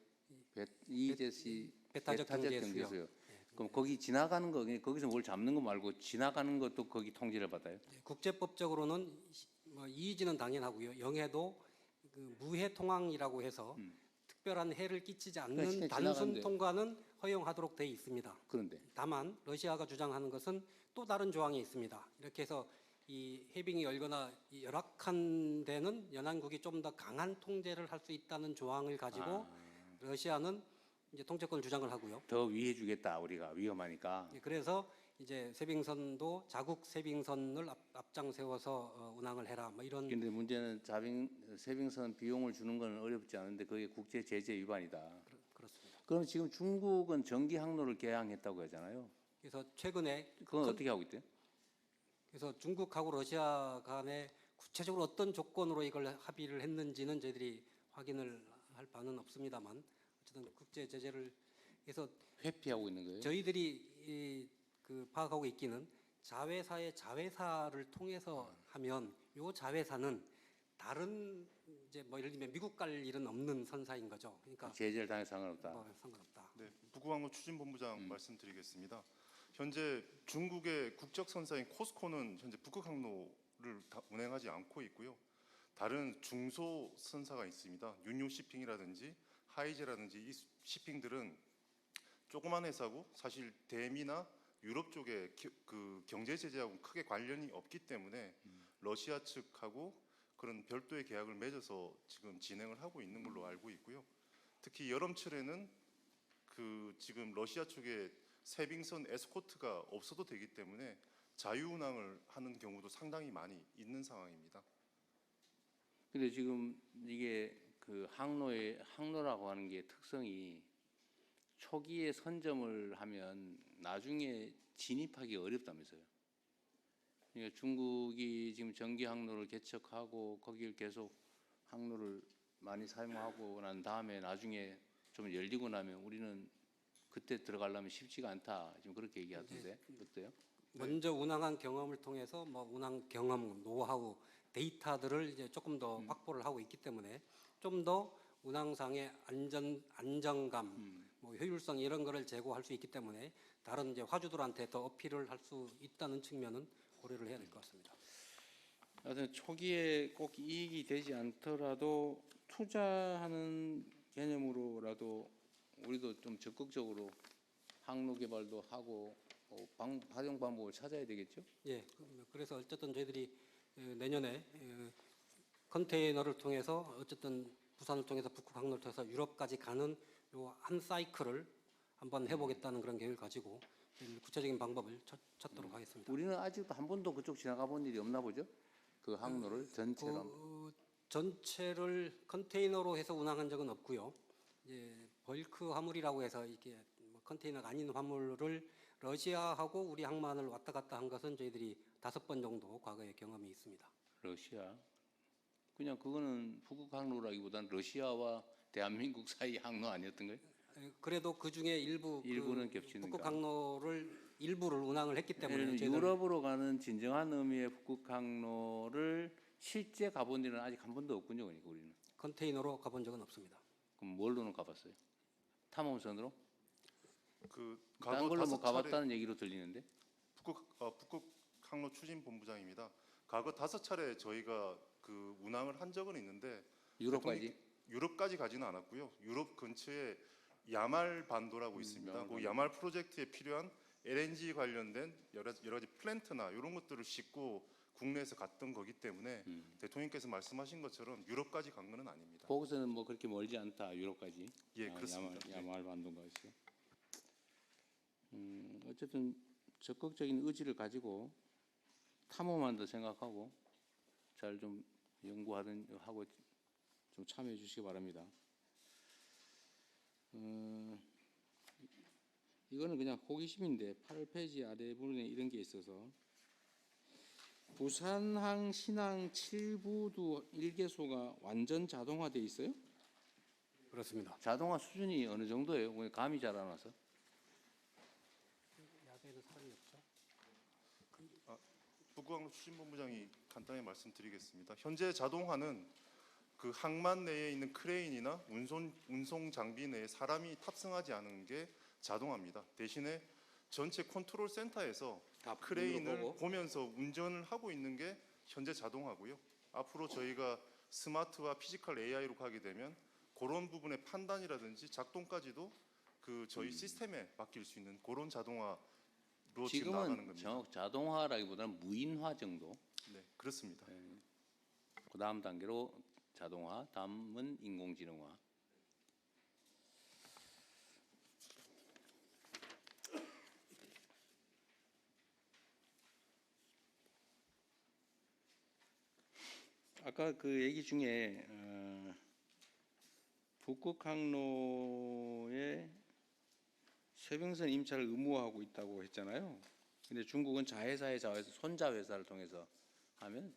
이제시 배타적 경제 수역. 그럼 거기 지나가는 거 거기서 뭘 잡는 거 말고 지나가는 것도 거기 통제를 받아요. 예, 국제법적으로는 뭐 이의지는 당연하고요. 영해도 그 무해 통항이라고 해서 특별한 해를 끼치지 않는 그러니까 단순 지나가는데. 통과는 허용하도록 돼 있습니다. 그런데 다만 러시아가 주장하는 것은 또 다른 조항이 있습니다. 이렇게 해서 이 해빙이 열거나 이 열악한 데는 연안국이 좀 더 강한 통제를 할 수 있다는 조항을 가지고 러시아는 이제 통제권 주장을 하고요. 더 위해 주겠다 우리가 위험하니까. 예, 그래서 이제 쇠빙선도 자국 쇠빙선을 앞장 세워서 운항을 해라. 뭐 이런. 근데 문제는 세빙선 비용을 주는 건 어렵지 않은데 그게 국제 제재 위반이다. 그렇습니다. 그럼 지금 중국은 전기 항로를 개항했다고 하잖아요. 그래서 최근에 그건 어떻게 하고 있대요? 그래서 중국하고 러시아 간에 구체적으로 어떤 조건으로 이걸 합의를 했는지는 저희들이 확인을 할 바는 없습니다만 어쨌든 국제 제재를 해서 회피하고 있는 거예요? 저희들이 그 파악하고 있기는 자회사의 자회사를 통해서 하면 요 자회사는 다른 이제 뭐 예를 들면 미국 갈 일은 없는 선사인 거죠. 그러니까 제재를 당해 상관없다. 뭐 상관없다. 네, 북구항로 추진본부장 말씀드리겠습니다. 현재 중국의 국적 선사인 코스코는 현재 북극 항로를 운행하지 않고 있고요. 다른 중소 선사가 있습니다. 윤요 시핑이라든지 하이제라든지 이 시핑들은 조그만 회사고 사실 대미나 유럽 쪽에 그 경제 제재하고 크게 관련이 없기 때문에 러시아 측하고 그런 별도의 계약을 맺어서 지금 진행을 하고 있는 걸로 알고 있고요. 특히 여름철에는 그 지금 러시아 쪽에 세빙선 에스코트가 없어도 되기 때문에 자유운항을 하는 경우도 상당히 많이 있는 상황입니다. 근데 지금 이게 그 항로라고 하는 게 특성이 초기에 선점을 하면 나중에 진입하기 어렵다면서요. 그러니까 중국이 지금 전기 항로를 개척하고 거기를 계속 항로를 많이 사용하고 난 다음에 나중에 좀 열리고 나면 우리는 그때 들어가려면 쉽지가 않다. 지금 그렇게 얘기하던데 어때요? 먼저 운항한 경험을 통해서 뭐 운항 경험, 노하우, 데이터들을 이제 조금 더 확보를 하고 있기 때문에 좀 더 운항상의 안정감, 뭐 효율성 이런 거를 제고할 수 있기 때문에 다른 이제 화주들한테 더 어필을 할 수 있다는 측면은 고려를 해야 될 것 같습니다. 하여튼 초기에 꼭 이익이 되지 않더라도 투자하는 개념으로라도 우리도 좀 적극적으로 항로 개발도 하고 활용 방법을 찾아야 되겠죠? 예, 그래서 어쨌든 저희들이 내년에 컨테이너를 통해서 어쨌든 부산을 통해서 북극 항로를 통해서 유럽까지 가는 요 한 사이클을 한번 해보겠다는 그런 계획을 가지고 구체적인 방법을 찾도록 하겠습니다. 우리는 아직도 한 번도 그쪽 지나가 본 일이 없나 보죠? 그 항로를 전체로. 전체를 컨테이너로 해서 운항한 적은 없고요. 이제 벌크 화물이라고 해서 이게 뭐 컨테이너가 아닌 화물을 러시아하고 우리 항만을 왔다 갔다 한 것은 저희들이 5번 정도 과거에 경험이 있습니다. 러시아. 그냥 그거는 북극 항로라기보다는 러시아와 대한민국 사이 항로 아니었던 거예요? 그래도 그 중에 일부는 겹치니까. 북극 항로를 일부를 운항을 했기 때문에 예를 들면 저희들 유럽으로 가는 진정한 의미의 북극 항로를 실제 가본 일은 아직 한 번도 없군요. 그러니까 우리는. 컨테이너로 가본 적은 없습니다. 그럼 뭘로는 가봤어요? 탐험선으로? 그 딴 과거 걸로 뭐 5차례 가봤다는 얘기로 들리는데. 북극 항로 추진 본부장입니다. 과거 5차례 저희가 그 운항을 한 적은 있는데 유럽까지? 유럽까지 가지는 않았고요. 유럽 근처에 야말 반도라고 있습니다. 야말 그 반도. 야말 프로젝트에 필요한 LNG 관련된 여러 가지 플랜트나 이런 것들을 싣고 국내에서 갔던 거기 때문에 대통령께서 말씀하신 것처럼 유럽까지 간 건 아닙니다. 거기서는 뭐 그렇게 멀지 않다. 유럽까지. 예, 그렇습니다. 야말 반도가 있어요. 어쨌든 적극적인 의지를 가지고 탐험한다 생각하고 잘 좀 연구하든 하고 좀 참여해 주시기 바랍니다. 이거는 그냥 호기심인데 8페이지 아래 부분에 이런 게 있어서 부산항 신항 7부도 1개소가 완전 자동화돼 있어요? 그렇습니다. 자동화 수준이 어느 정도예요? 그냥 감이 잘 안 와서. 야외에는 사람이 없죠. 북극항로 추진본부장이 간단히 말씀드리겠습니다. 현재 자동화는 그 항만 내에 있는 크레인이나 운송 장비 내에 사람이 탑승하지 않은 게 자동화입니다. 대신에 전체 컨트롤 센터에서 다 크레인을 보고. 보면서 운전을 하고 있는 게 현재 자동화고요. 앞으로 저희가 스마트와 피지컬 AI로 가게 되면 그런 부분의 판단이라든지 작동까지도 그 저희 시스템에 맡길 수 있는 그런 자동화로 지금 나가는 지금은 겁니다. 자동화라기보다는 무인화 정도. 네, 그렇습니다. 그 다음 단계로 자동화, 다음은 인공지능화. 아까 그 얘기 중에 북극 항로에 쇄병선 임차를 의무화하고 있다고 했잖아요. 근데 중국은 자회사의 자회사, 손자 회사를 통해서 하면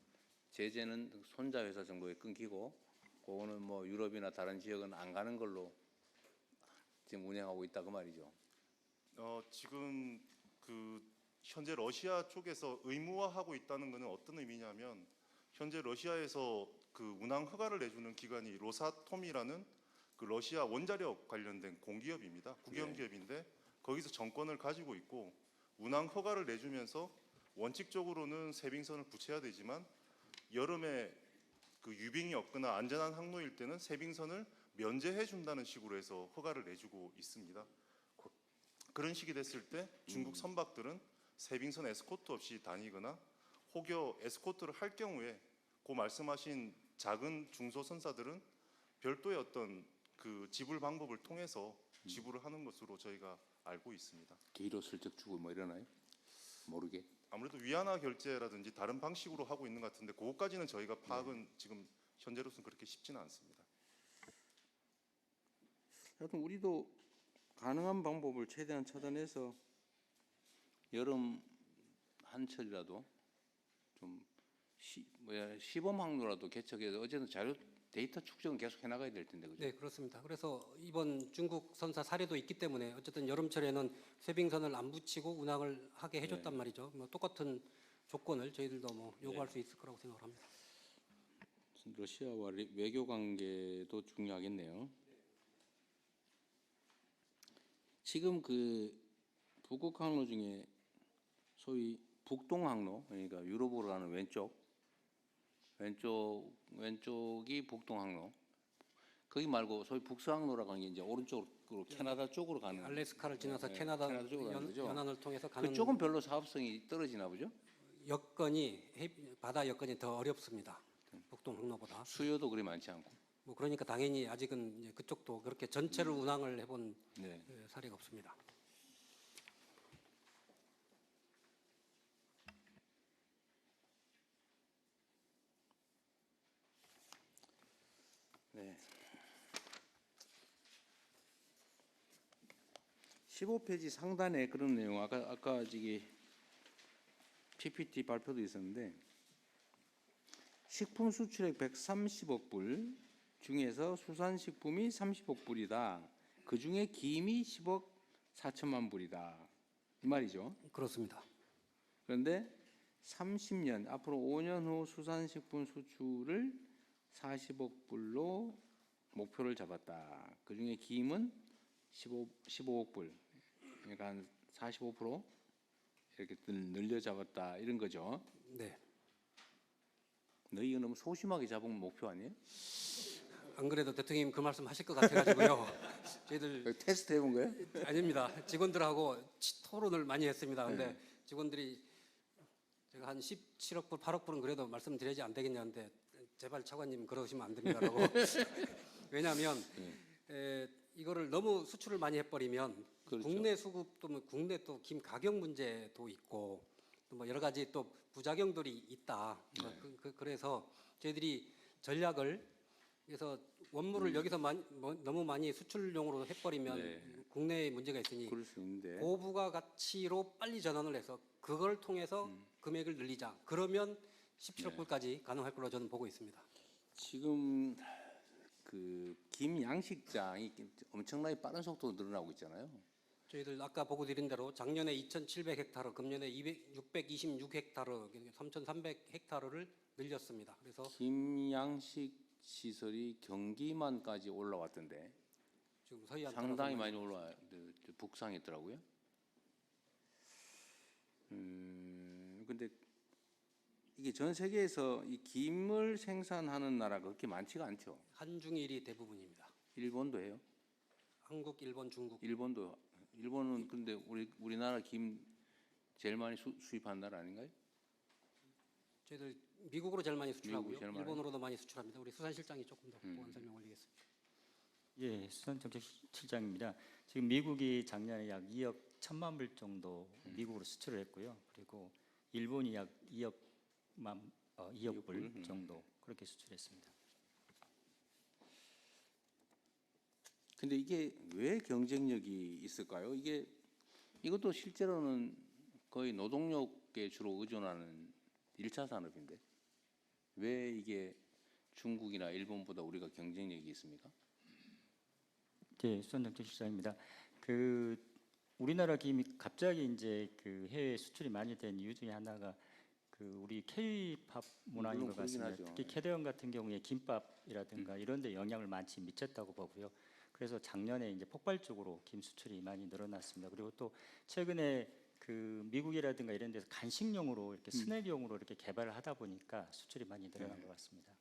제재는 손자 회사 정도에 끊기고, 그거는 뭐 유럽이나 다른 지역은 안 가는 걸로 지금 운영하고 있다 그 말이죠. 지금 그 현재 러시아 쪽에서 의무화하고 있다는 것은 어떤 의미냐면 현재 러시아에서 그 운항 허가를 내주는 기관이 로사톰이라는 그 러시아 원자력 관련된 공기업입니다. 국영기업인데 거기서 정권을 가지고 있고 운항 허가를 내주면서 원칙적으로는 세빙선을 부채야 되지만 여름에 그 유빙이 없거나 안전한 항로일 때는 세빙선을 면제해 준다는 식으로 해서 허가를 내주고 있습니다. 그런 식이 됐을 때 중국 선박들은 세빙선 에스코트 없이 다니거나 혹여 에스코트를 할 경우에 그 말씀하신 작은 중소선사들은 별도의 어떤 그 지불 방법을 통해서 지불을 하는 것으로 저희가 알고 있습니다. 기로 슬쩍 주고 뭐 이러나요? 모르게. 아무래도 위안화 결제라든지 다른 방식으로 하고 있는 것 같은데 그것까지는 저희가 파악은 지금 현재로서는 그렇게 쉽지는 않습니다. 하여튼 우리도 가능한 방법을 최대한 찾아내서 여름 한철이라도 좀 시범 항로라도 개척해서 어쨌든 자료 데이터 축적은 계속 해나가야 될 텐데 그죠? 네, 그렇습니다. 그래서 이번 중국 선사 사례도 있기 때문에 어쨌든 여름철에는 쇄빙선을 안 붙이고 운항을 하게 해줬단 말이죠. 뭐 똑같은 조건을 저희들도 뭐 요구할 수 있을 거라고 생각을 합니다. 러시아와 외교 관계도 중요하겠네요. 지금 그 북극 항로 중에 소위 북동 항로, 그러니까 유럽으로 가는 왼쪽이 북동 항로. 거기 말고 소위 북서항로라고 하는 게 이제 오른쪽으로 캐나다 쪽으로 가는. 알래스카를 지나서 캐나다 쪽으로 가는 거죠. 연안을 통해서 가는 그쪽은 별로 사업성이 떨어지나 보죠? 바다 여건이 더 어렵습니다. 북동 항로보다. 수요도 그리 많지 않고. 뭐 그러니까 당연히 아직은 이제 그쪽도 그렇게 전체를 운항을 해본 네. 사례가 없습니다. 네. 15페이지 상단에 그런 내용 아까 저기 PPT 발표도 있었는데 식품 수출액 130억 불 중에서 수산식품이 30억 불이다. 그 중에 김이 10억 4천만 불이다. 이 말이죠. 그렇습니다. 그런데 30년 앞으로 5년 후 수산식품 수출을 40억 불로 목표를 잡았다. 그 중에 김은 15억 불, 그러니까 한 45% 이렇게 늘려 잡았다 이런 거죠. 네. 너희 이거 너무 소심하게 잡은 목표 아니에요? 안 그래도 대통령님 그 말씀 하실 것 같아가지고요. 저희들 테스트 해본 거예요? 아닙니다. 직원들하고 토론을 많이 했습니다. 근데 직원들이 제가 한 17억 불, 8억 불은 그래도 말씀드려야지 안 되겠냐는데 제발 차관님 그러시면 안 됩니다라고. 왜냐하면 이거를 너무 수출을 많이 해버리면 그렇죠. 국내 수급도 뭐 국내 또 김 가격 문제도 있고 또 뭐 여러 가지 또 부작용들이 있다. 그래서 저희들이 전략을 그래서 원물을 여기서 너무 많이 수출용으로 해버리면 국내에 문제가 있으니 그럴 수 있는데 고부가 가치로 빨리 전환을 해서 그걸 통해서 금액을 늘리자. 그러면 17억 불까지 가능할 걸로 저는 보고 있습니다. 지금 그 김 양식장이 엄청나게 빠른 속도로 늘어나고 있잖아요. 저희들 아까 보고 드린 대로 작년에 2,700헥타르, 금년에 626헥타르, 3,300헥타르를 늘렸습니다. 그래서 김 양식 시설이 경기만까지 올라왔던데 지금 서해안 상당히 많이 올라와 북상했더라고요. 근데 이게 전 세계에서 이 김을 생산하는 나라가 그렇게 많지가 않죠. 한중일이 대부분입니다. 일본도 해요. 한국, 일본, 중국. 일본은 근데 우리나라 김 제일 많이 수입하는 나라 아닌가요? 저희들 미국으로 제일 많이 수출하고요. 미국이 제일 많아요? 일본으로도 많이 수출합니다. 우리 수산실장이 조금 더 보완 설명 올리겠습니다. 예, 수산정책실장입니다. 지금 미국이 작년에 약 2억 1천만 불 정도 미국으로 수출을 했고요. 그리고 일본이 약 2억 불 정도 그렇게 수출했습니다. 근데 이게 왜 경쟁력이 있을까요? 이것도 실제로는 거의 노동력에 주로 의존하는 1차 산업인데 왜 이게 중국이나 일본보다 우리가 경쟁력이 있습니까? 네, 수산정책실장입니다. 우리나라 김이 갑자기 이제 해외 수출이 많이 된 이유 중에 하나가 우리 K-팝 문화인 물론 것 같습니다. 그러긴 하죠. 특히 캐대원 같은 경우에 김밥이라든가 이런 데 영향을 많이 미쳤다고 보고요. 그래서 작년에 이제 폭발적으로 김 수출이 많이 늘어났습니다. 그리고 또 최근에 미국이라든가 이런 데서 간식용으로 이렇게 스낵용으로 이렇게 개발을 하다 보니까 수출이 많이 늘어난 것 같습니다.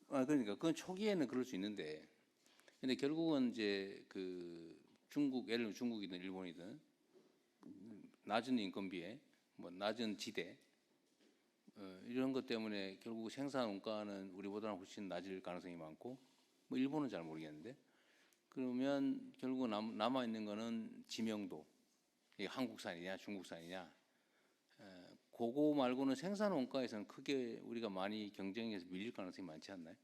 그러니까 그건 초기에는 그럴 수 있는데 근데 결국은 이제 예를 들면 중국이든 일본이든 낮은 인건비에 뭐 낮은 지대 이런 것 때문에 결국 생산 원가는 우리보다는 훨씬 낮을 가능성이 많고 뭐 일본은 잘 모르겠는데 그러면 결국 남아 있는 거는 지명도 이게 한국산이냐 중국산이냐 그거 말고는 생산 원가에서는 크게 우리가 많이 경쟁에서 밀릴 가능성이 많지 않나요?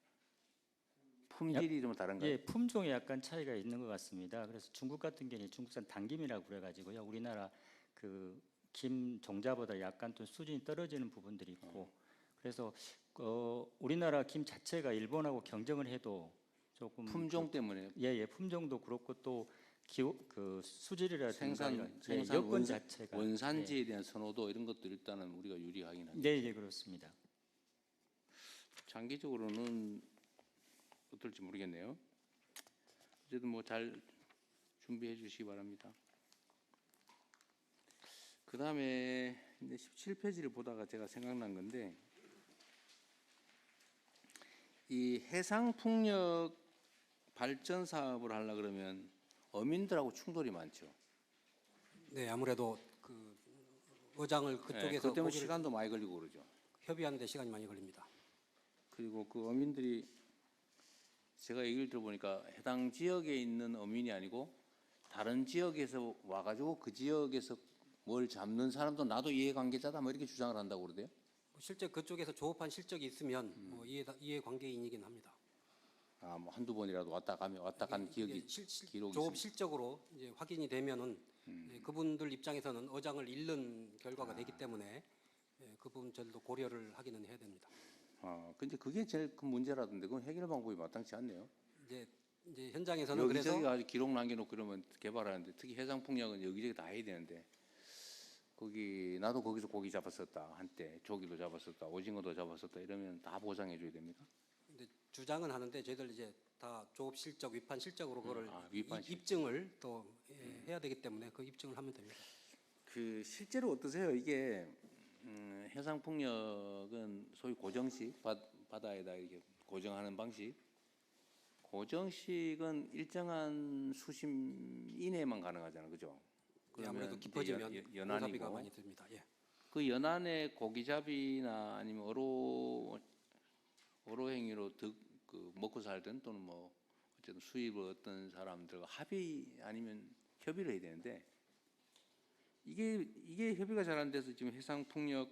품질이 좀 다른가요? 예, 품종에 약간 차이가 있는 것 같습니다. 그래서 중국 같은 경우는 중국산 단김이라고 그래가지고요. 우리나라 김 종자보다 약간 좀 수준이 떨어지는 부분들이 있고, 그래서 우리나라 김 자체가 일본하고 경쟁을 해도 조금 품종 때문에 예, 품종도 그렇고 또 수질이라든가 생산 여건 자체가 원산지에 대한 선호도 이런 것도 일단은 우리가 유리하긴 하죠. 네, 예, 그렇습니다. 장기적으로는 어떨지 모르겠네요. 어쨌든 뭐 잘 준비해 주시기 바랍니다. 그 다음에 17페이지를 보다가 제가 생각난 건데 이 해상풍력 발전 사업을 하려 그러면 어민들하고 충돌이 많죠. 네, 아무래도 의장을 그쪽에서 그 때문에 시간도 많이 걸리고 그러죠. 협의하는 데 시간이 많이 걸립니다. 그리고 그 어민들이 제가 얘기를 들어보니까 해당 지역에 있는 어민이 아니고 다른 지역에서 와가지고 그 지역에서 뭘 잡는 사람도 나도 이해관계자다 뭐 이렇게 주장을 한다고 그러대요. 실제 그쪽에서 조업한 실적이 있으면 뭐 이해관계인이긴 합니다. 뭐 한두 번이라도 왔다 간 기억이 기록이 조업 있습니다. 실적으로 이제 확인이 되면은 그분들 입장에서는 어장을 잃는 결과가 되기 때문에 그 부분 저희도 고려를 하기는 해야 됩니다. 근데 그게 제일 큰 문제라던데 그건 해결 방법이 마땅치 않네요. 이제 현장에서는 그래서 여기저기 아주 기록 남겨놓고 그러면 개발하는데 특히 해상 풍력은 여기저기 다 해야 되는데 거기 나도 거기서 고기 잡았었다 한때 조기도 잡았었다 오징어도 잡았었다 이러면 다 보상해줘야 됩니까? 이제 주장은 하는데 저희들 이제 다 조업 실적, 위판 실적으로 그거를 위판 실적. 입증을 또 해야 되기 때문에 그 입증을 하면 됩니다. 그 실제로 어떠세요? 이게 해상 풍력은 소위 고정식 바다에다 이렇게 고정하는 방식. 고정식은 일정한 수심 이내만 가능하잖아요, 그죠? 아무래도 이제 깊어지면 연안이고 고사비가 많이 듭니다. 예. 그 연안에 고기잡이나 아니면 어로 행위로 그 먹고 살던 또는 뭐 어쨌든 수입을 얻던 사람들과 합의 아니면 협의를 해야 되는데 이게 협의가 잘 안 돼서 지금 해상 풍력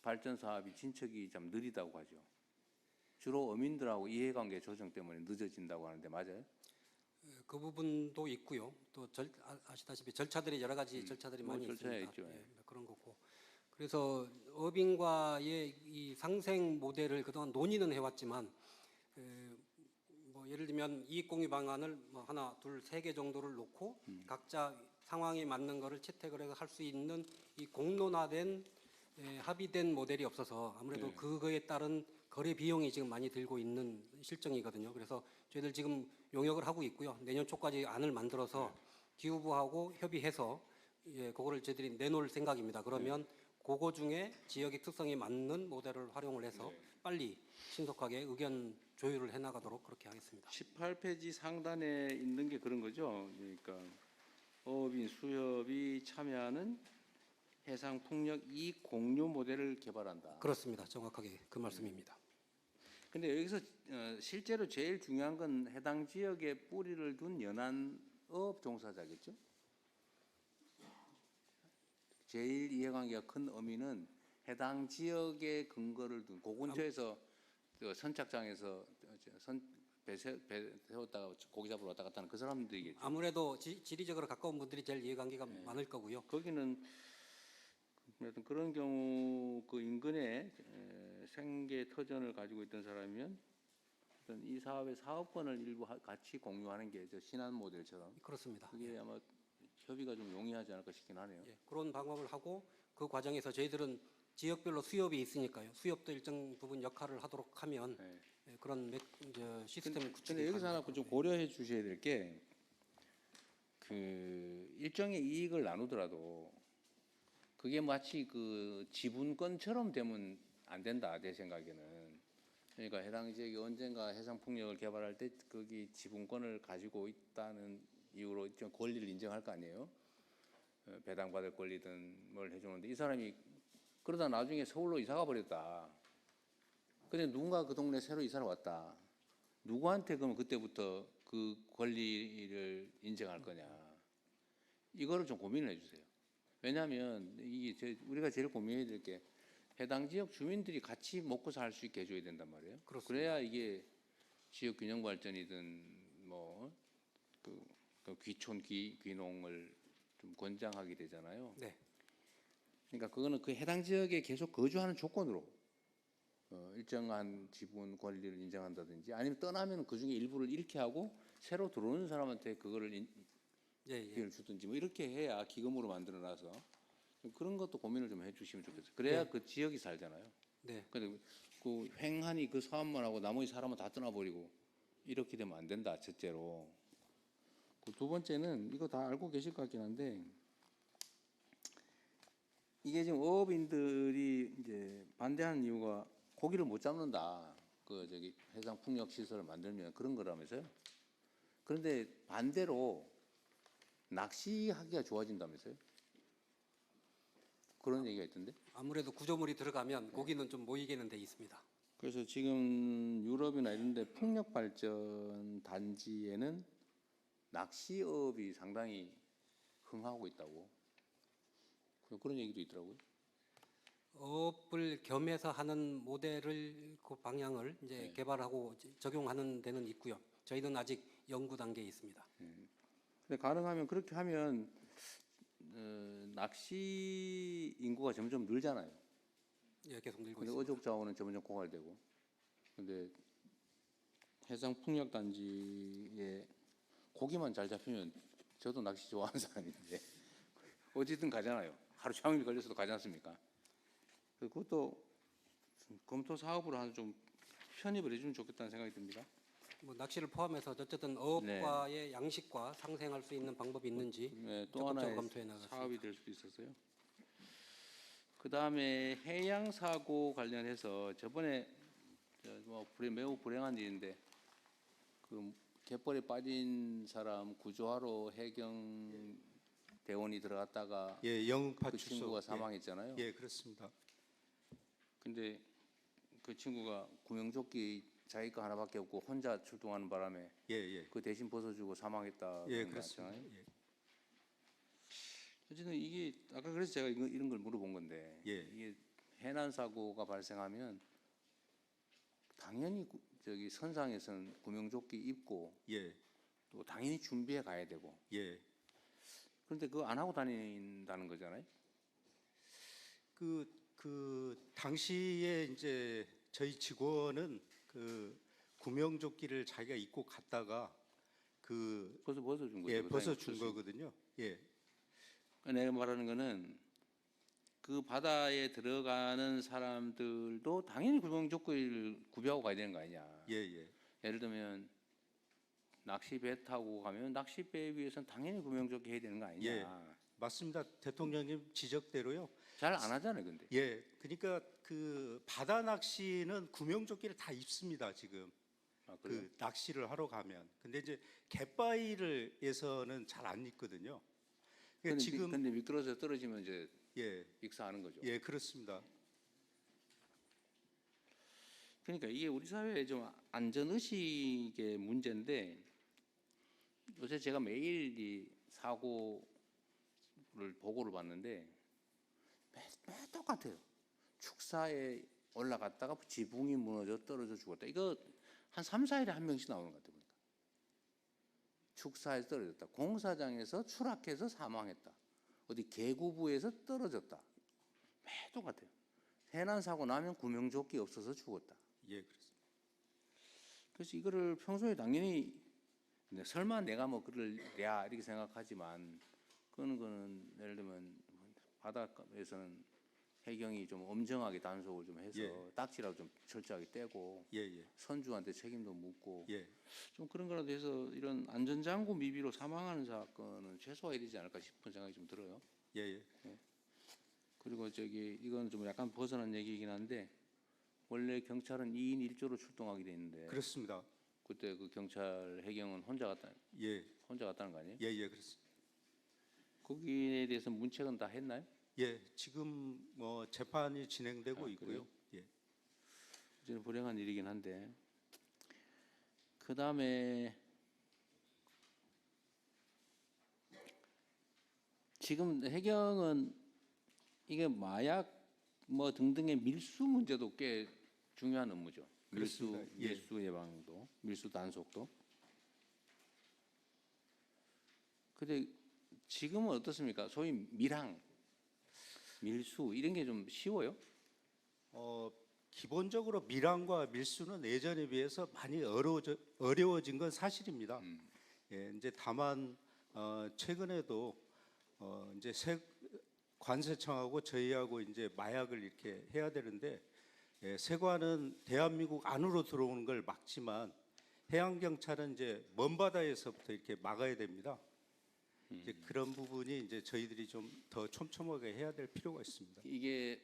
발전 사업이 진척이 좀 느리다고 하죠. 주로 어민들하고 이해관계 조정 때문에 늦어진다고 하는데 맞아요? 그 부분도 있고요. 또 아시다시피 절차들이 여러 가지 절차들이 뭐 많이 절차에 있습니다. 있죠. 예, 그런 거고. 그래서 어민과의 이 상생 모델을 그동안 논의는 해왔지만 뭐 예를 들면 이익공유 방안을 뭐 하나, 둘, 세 개 정도를 놓고 각자 상황에 맞는 거를 채택을 해서 할 수 있는 이 공론화된 합의된 모델이 없어서 아무래도 네. 그거에 따른 거래 비용이 지금 많이 들고 있는 실정이거든요. 그래서 저희들 지금 용역을 하고 있고요. 내년 초까지 안을 만들어서 기후부하고 협의해서 그거를 저희들이 내놓을 생각입니다. 그러면 그거 중에 지역의 특성에 맞는 모델을 활용을 해서 빨리 신속하게 의견 조율을 해나가도록 그렇게 하겠습니다. 18페이지 상단에 있는 게 그런 거죠. 그러니까 어업인 수협이 참여하는 해상 풍력 이익 공유 모델을 개발한다. 그렇습니다. 정확하게 그 말씀입니다. 근데 여기서 실제로 제일 중요한 건 해당 지역에 뿌리를 둔 연안어업 종사자겠죠. 제일 이해관계가 큰 어민은 해당 지역에 근거를 둔 고근처에서 그 선착장에서 배 세웠다가 고기 잡으러 왔다 갔다 하는 그 사람들이겠죠. 아무래도 지리적으로 가까운 분들이 제일 이해관계가 많을 거고요. 거기는 하여튼 그런 경우 그 인근에 생계 터전을 가지고 있던 사람이면 어떤 이 사업의 사업권을 일부 같이 공유하는 게 저 신한 모델처럼 그렇습니다. 그게 아마 협의가 좀 용이하지 않을까 싶긴 하네요. 예, 그런 방법을 하고 그 과정에서 저희들은 지역별로 수협이 있으니까요. 수협도 일정 부분 역할을 하도록 하면 네. 그런 시스템을 구축이 근데 여기서 하나 가능하고. 좀 고려해 주셔야 될 게 그 일정의 이익을 나누더라도 그게 마치 그 지분권처럼 되면 안 된다 내 생각에는. 그러니까 해당 지역이 언젠가 해상 풍력을 개발할 때 거기 지분권을 가지고 있다는 이유로 좀 권리를 인정할 거 아니에요. 배당받을 권리든 뭘 해주는데 이 사람이 그러다 나중에 서울로 이사가 버렸다. 근데 누군가 그 동네 새로 이사를 왔다. 누구한테 그러면 그때부터 그 권리를 인정할 거냐. 이거를 좀 고민을 해주세요. 왜냐하면 이게 우리가 제일 고민해야 될 게 해당 지역 주민들이 같이 먹고 살 수 있게 해줘야 된단 말이에요. 그렇습니다. 그래야 이게 지역 균형 발전이든 그 귀촌 귀농을 좀 권장하게 되잖아요. 네. 그러니까 그거는 그 해당 지역에 계속 거주하는 조건으로 일정한 지분 권리를 인정한다든지 아니면 떠나면 그 중에 일부를 잃게 하고 새로 들어오는 사람한테 그거를 기회를 주든지 뭐 이렇게 해야 기금으로 만들어놔서 그런 것도 고민을 좀 해주시면 좋겠어요. 그래야 네. 그 지역이 살잖아요. 네. 근데 그 횡하니 그 사업만 하고 나머지 사람은 다 떠나버리고 이렇게 되면 안 된다. 첫째로. 그 두 번째는 이거 다 알고 계실 것 같긴 한데 이게 지금 어업인들이 이제 반대하는 이유가 고기를 못 잡는다. 그 저기 해상 풍력 시설을 만들면 그런 거라면서요. 그런데 반대로 낚시하기가 좋아진다면서요. 그런 얘기가 있던데. 아무래도 구조물이 들어가면 고기는 좀 모이게는 돼 있습니다. 그래서 지금 유럽이나 이런 데 풍력 발전 단지에는 낚시업이 상당히 흥하고 있다고 그런 얘기도 있더라고요. 어업을 겸해서 하는 모델을 그 방향을 이제 네. 개발하고 이제 적용하는 데는 있고요. 저희는 아직 연구 단계에 있습니다. 근데 가능하면 그렇게 하면 낚시 인구가 점점 늘잖아요. 예, 계속 늘고 근데 있습니다. 어족 자원은 점점 고갈되고. 근데 해상 풍력 단지에 고기만 잘 잡히면 저도 낚시 좋아하는 사람인데 어디든 가잖아요. 하루 종일 걸려서도 가지 않습니까? 그것도 검토 사업으로 한 좀 편입을 해주면 좋겠다는 생각이 듭니다. 뭐 낚시를 포함해서 어쨌든 어업과의 양식과 상생할 수 있는 방법이 있는지 네, 또 적극적으로 하나의 검토해 나가겠습니다. 사업이 될 수도 있었어요. 그 다음에 해양 사고 관련해서 저번에 매우 불행한 일인데 그 갯벌에 빠진 사람 구조하러 해경 대원이 들어갔다가 예, 영흥 그 파출소. 친구가 사망했잖아요. 예, 그렇습니다. 근데 그 친구가 구명조끼 자기 거 하나밖에 없고 혼자 출동하는 바람에 예, 예. 그 대신 벗어주고 사망했다. 예, 그런 거 그렇습니다. 같잖아요. 예. 어쨌든 이게 아까 그래서 제가 이런 걸 물어본 건데 예. 이게 해난 사고가 발생하면 당연히 저기 선상에서는 구명조끼 입고 예. 또 당연히 준비해 가야 되고 예. 그런데 그거 안 하고 다닌다는 거잖아요. 그 당시에 이제 저희 직원은 그 구명조끼를 자기가 입고 갔다가 그 벗어준 거죠. 예, 그 벗어준 다행히 거거든요. 예. 그러니까 내가 말하는 거는 그 바다에 들어가는 사람들도 당연히 구명조끼를 구비하고 가야 되는 거 아니냐. 예, 예. 예를 들면 낚시배 타고 가면 낚시배 위에서는 당연히 구명조끼 해야 되는 거 아니냐. 예. 맞습니다. 대통령님 지적대로요. 잘 안 하잖아요, 근데. 예. 그러니까 그 바다 낚시는 구명조끼를 다 입습니다, 지금. 아, 그래요? 그 낚시를 하러 가면. 근데 이제 갯바위를에서는 잘 안 입거든요. 그러니까 지금 근데 미끄러져 떨어지면 이제 예. 익사하는 거죠. 예, 그렇습니다. 그러니까 이게 우리 사회의 좀 안전 의식의 문제인데 요새 제가 매일 이 사고를 보고를 받는데 매 똑같아요. 축사에 올라갔다가 지붕이 무너져 떨어져 죽었다. 이거 한 3, 4일에 한 명씩 나오는 것 같아요. 보니까. 축사에서 떨어졌다. 공사장에서 추락해서 사망했다. 어디 계구부에서 떨어졌다. 매 똑같아요. 해난 사고 나면 구명조끼 없어서 죽었다. 예, 그렇습니다. 그래서 이거를 평소에 당연히 설마 내가 뭐 그럴랴 이렇게 생각하지만 거는 예를 들면 바닷가에서는 해경이 좀 엄정하게 단속을 좀 해서 예. 딱지라도 좀 철저하게 떼고 예, 예. 선주한테 책임도 묻고 예. 좀 그런 거라도 해서 이런 안전장구 미비로 사망하는 사건은 최소화해야 되지 않을까 싶은 생각이 좀 들어요. 예, 예. 그리고 저기 이건 좀 약간 벗어난 얘기이긴 한데 원래 경찰은 2인 1조로 출동하게 돼 있는데 그렇습니다. 그때 그 경찰 해경은 혼자 갔다는 거 아니에요? 예, 예, 그렇습니다. 거기에 대해서 문책은 다 했나요? 예, 지금 뭐 재판이 진행되고 아, 있고요. 예. 이제는 불행한 일이긴 한데 그 다음에 지금 해경은 이게 마약 뭐 등등의 밀수 문제도 꽤 중요한 업무죠. 그렇습니다. 예. 밀수 예방도, 밀수 단속도. 근데 지금은 어떻습니까? 소위 밀항, 밀수 이런 게 좀 쉬워요? 기본적으로 밀항과 밀수는 예전에 비해서 많이 어려워진 건 사실입니다. 예, 이제 다만 최근에도 이제 관세청하고 저희하고 이제 마약을 이렇게 해야 되는데 예, 세관은 대한민국 안으로 들어오는 걸 막지만 해양 경찰은 이제 먼 바다에서부터 이렇게 막아야 됩니다. 이제 그런 부분이 이제 저희들이 좀 더 촘촘하게 해야 될 필요가 있습니다. 이게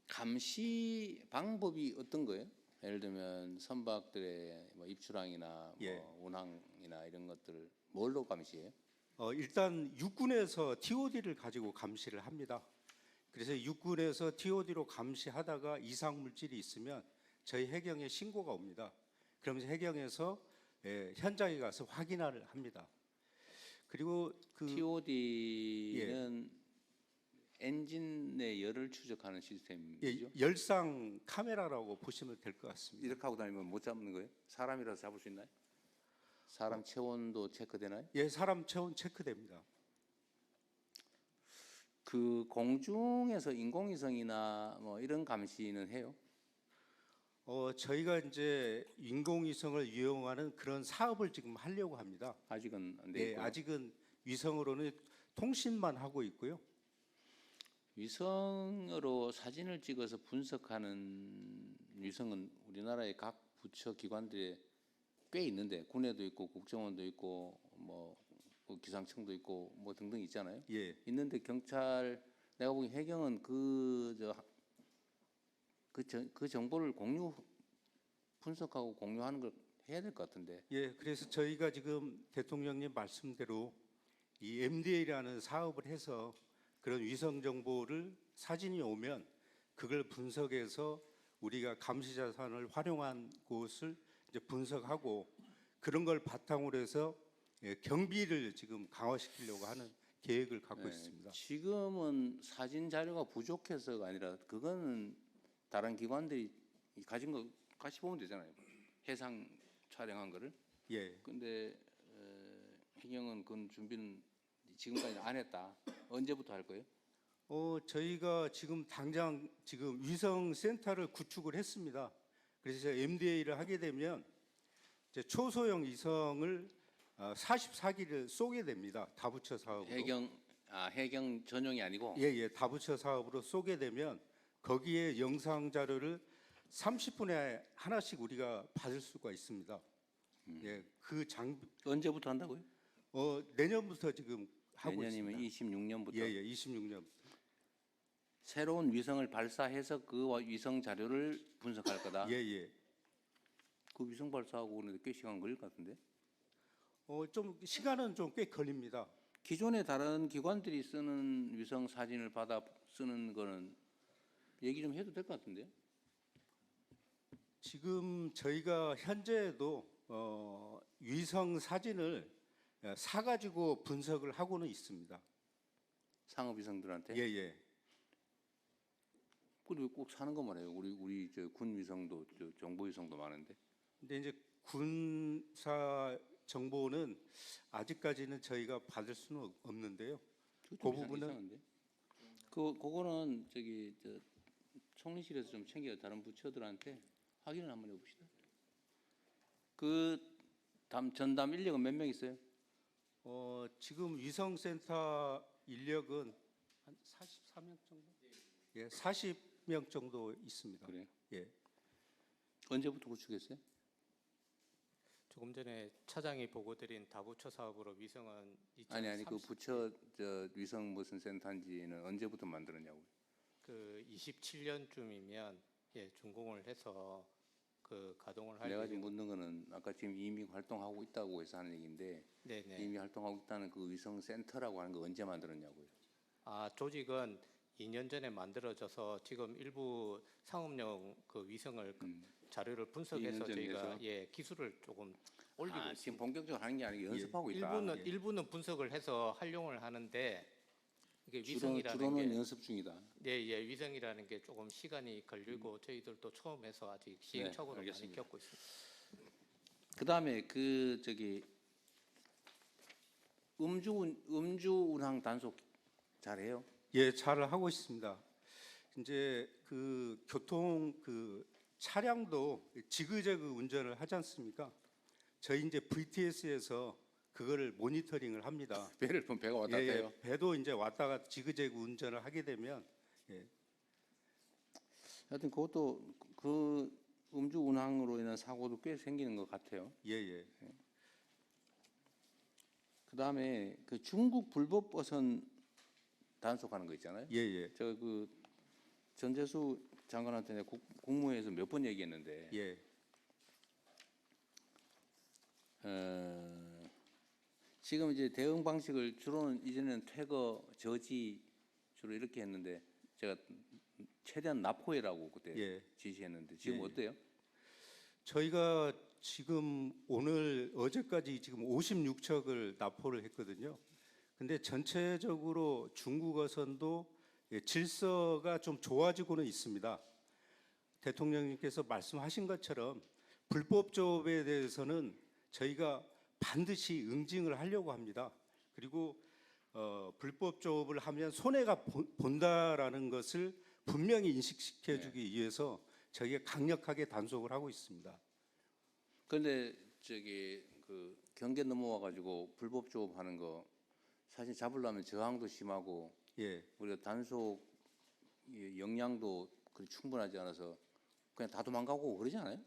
감시 방법이 어떤 거예요? 예를 들면 선박들의 뭐 입출항이나 예. 뭐 운항이나 이런 것들 뭘로 감시해요? 일단 육군에서 TOD를 가지고 감시를 합니다. 그래서 육군에서 TOD로 감시하다가 이상 물질이 있으면 저희 해경에 신고가 옵니다. 그러면서 해경에서 현장에 가서 확인을 합니다. 그리고 그 TOD는 엔진의 열을 추적하는 예, 시스템이죠. 열상 카메라라고 보시면 될 것 같습니다. 이렇게 하고 다니면 못 잡는 거예요? 사람이라도 잡을 수 있나요? 사람 체온도 체크되나요? 예, 사람 체온 체크됩니다. 그 공중에서 인공위성이나 뭐 이런 감시는 해요? 저희가 이제 인공위성을 이용하는 그런 사업을 지금 하려고 합니다. 아직은 안 돼 예, 있고요. 아직은 위성으로는 통신만 하고 있고요. 위성으로 사진을 찍어서 분석하는 위성은 우리나라의 각 부처 기관들에 꽤 있는데 군에도 있고 국정원도 있고 뭐 기상청도 있고 뭐 등등 있잖아요. 예, 있는데 경찰 내가 보기 해경은 그 정보를 분석하고 공유하는 걸 해야 될 것 같은데. 예, 그래서 저희가 지금 대통령님 말씀대로 이 MDA라는 사업을 해서 그런 위성 정보를 사진이 오면 그걸 분석해서 우리가 감시 자산을 활용한 곳을 이제 분석하고 그런 걸 바탕으로 해서 경비를 지금 강화시키려고 하는 계획을 갖고 있습니다. 지금은 사진 자료가 부족해서가 아니라 그거는 다른 기관들이 가진 거 같이 보면 되잖아요. 해상 촬영한 거를. 예, 근데 해경은 그건 준비는 지금까지 안 했다. 언제부터 할 거예요? 저희가 지금 당장 지금 위성 센터를 구축을 했습니다. 그래서 MDA를 하게 되면 이제 초소형 위성을 44기를 쏘게 됩니다. 다부처 사업으로. 해경 전용이 아니고. 예, 예, 다부처 사업으로 쏘게 되면 거기에 영상 자료를 30분에 하나씩 우리가 받을 수가 있습니다. 예, 그 장비 언제부터 한다고요? 내년부터 지금 하고 내년이면 있습니다. 26년부터. 예, 예, 26년. 새로운 위성을 발사해서 그 위성 자료를 분석할 거다. 예, 예. 그 위성 발사하고 그러는데 꽤 시간 걸릴 것 같은데. 좀 시간은 좀 꽤 걸립니다. 기존에 다른 기관들이 쓰는 위성 사진을 받아 쓰는 거는 얘기 좀 해도 될 것 같은데요. 지금 저희가 현재도 위성 사진을 사가지고 분석을 하고는 있습니다. 상업 위성들한테. 예, 예. 그리고 꼭 사는 것만 해요. 우리 저 군 위성도 정보 위성도 많은데. 근데 이제 군사 정보는 아직까지는 저희가 받을 수는 없는데요. 그 부분은 이상한데. 그거는 총리실에서 좀 챙겨 다른 부처들한테 확인을 한번 해봅시다. 전담 인력은 몇 명 있어요? 지금 위성센터 인력은 한 44명 정도? 예, 40명 정도 있습니다. 그래요? 예. 언제부터 구축했어요? 조금 전에 차장이 보고드린 다부처 사업으로 위성은 아니 그 부처 위성 무슨 센터인지는 언제부터 만들었냐고요? 그 27년쯤이면 준공을 해서 그 가동을 할 내가 지금 묻는 거는 아까 지금 이미 활동하고 있다고 해서 하는 얘기인데 네네. 이미 활동하고 있다는 그 위성 센터라고 하는 거 언제 만들었냐고요? 조직은 2년 전에 만들어져서 지금 일부 상업용 그 위성을 자료를 분석해서 2년 저희가 전에서? 기술을 조금 올리고 있습니다. 지금 본격적으로 하는 게 아니고 연습하고 있다. 일부는 분석을 해서 활용을 하는데 이게 위성이라는 주로는 게 연습 중이다. 위성이라는 게 조금 시간이 걸리고 저희들도 처음 해서 아직 시행착오를 많이 알겠습니다. 겪고 있습니다. 그다음에 음주 운항 단속 잘해요? 예, 잘 하고 있습니다. 이제 그 교통 차량도 지그재그 운전을 하지 않습니까? 저희 이제 VTS에서 그거를 모니터링을 합니다. 배를 보면 배가 왔다 갔다 해요. 배도 이제 왔다가 지그재그 운전을 하게 되면 하여튼 그것도 그 음주 운항으로 인한 사고도 꽤 생기는 것 같아요. 예. 그다음에 그 중국 불법 어선 단속하는 거 있잖아요. 예. 전재수 장관한테 내가 국무회에서 몇 번 얘기했는데 예. 지금 이제 대응 방식을 주로는 이제는 퇴거, 저지 주로 이렇게 했는데 제가 최대한 납포해라고 그때 예. 지시했는데 지금 예. 어때요? 저희가 지금 어제까지 지금 56척을 납포를 했거든요. 근데 전체적으로 중국 어선도 질서가 좀 좋아지고는 있습니다. 대통령님께서 말씀하신 것처럼 불법 조업에 대해서는 저희가 반드시 응징을 하려고 합니다. 그리고 불법 조업을 하면 손해가 본다라는 것을 분명히 인식시켜주기 위해서 저희가 강력하게 단속을 하고 있습니다. 그런데 저기 그 경계 넘어와 가지고 불법 조업하는 거 사실 잡으려면 저항도 심하고 예, 우리가 단속 역량도 충분하지 않아서 그냥 다 도망가고 그러지 않아요?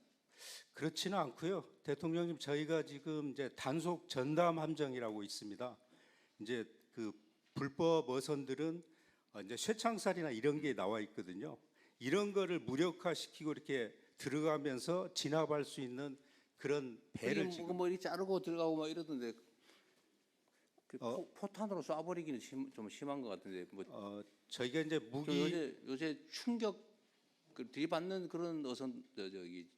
그렇지는 않고요. 대통령님, 저희가 지금 이제 단속 전담 함정이라고 있습니다. 이제 그 불법 어선들은 이제 쇠창살이나 이런 게 나와 있거든요. 이런 거를 무력화시키고 이렇게 들어가면서 진압할 수 있는 그런 배를 지금 뭐 이렇게 자르고 들어가고 막 이러던데 그 포탄으로 쏴버리기는 좀 심한 것 같은데 뭐 저희가 이제 저 무기 요새 충격 들이받는 그런 어선 저기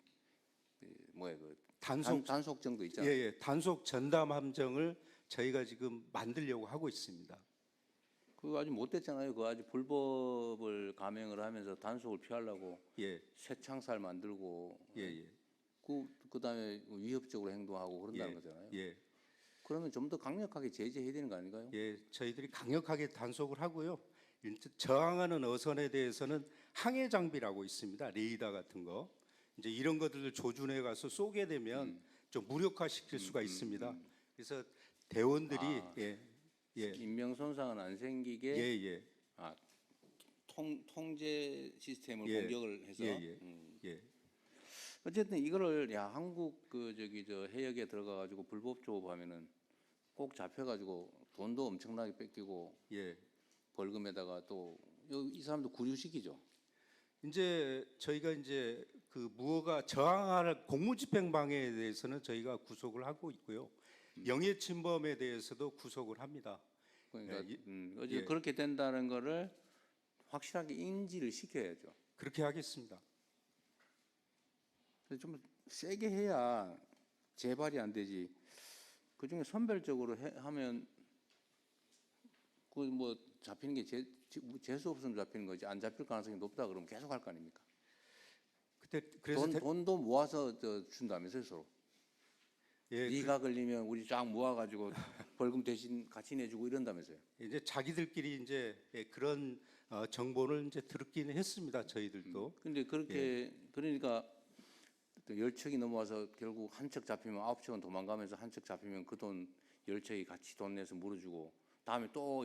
뭐야 그 단속 정도 있잖아요. 예, 단속 전담 함정을 저희가 지금 만들려고 하고 있습니다. 그거 아직 못 됐잖아요. 그거 아직 불법을 감행을 하면서 단속을 피하려고 예, 쇠창살 만들고 예. 그다음에 위협적으로 행동하고 그런다는 거잖아요. 예, 그러면 좀 더 강력하게 제재해야 되는 거 아닌가요? 예, 저희들이 강력하게 단속을 하고요. 저항하는 어선에 대해서는 항해 장비라고 있습니다. 레이더 같은 거. 이제 이런 것들을 조준해 가서 쏘게 되면 좀 무력화시킬 수가 있습니다. 그래서 대원들이 인명 손상은 안 생기게 예. 통제 시스템을 예. 공격을 해서 예. 어쨌든 이거를 한국 그 저기 저 해역에 들어가 가지고 불법 조업하면은 꼭 잡혀 가지고 돈도 엄청나게 뺏기고 예. 벌금에다가 또 이 사람도 구류시키죠. 이제 저희가 이제 그 무허가 저항할 공무집행방해에 대해서는 저희가 구속을 하고 있고요. 영해 침범에 대해서도 구속을 합니다. 그러니까 예. 그렇게 된다는 거를 확실하게 인지를 시켜야죠. 그렇게 하겠습니다. 그래서 좀 세게 해야 재발이 안 되지. 그중에 선별적으로 하면 그 뭐 잡히는 게 재수 없으면 잡히는 거지 안 잡힐 가능성이 높다 그러면 계속 할 거 아닙니까? 그래서 돈도 모아서 준다면서요 서로. 예, 네가 걸리면 우리 쫙 모아가지고 벌금 대신 같이 내주고 이런다면서요. 이제 자기들끼리 이제 그런 정보를 이제 들었기는 했습니다. 저희들도. 근데 그렇게 그러니까 또 열척이 넘어와서 결국 한 척 잡히면 9척은 도망가면서 한 척 잡히면 그 돈 10척이 같이 돈 내서 물어주고 다음에 또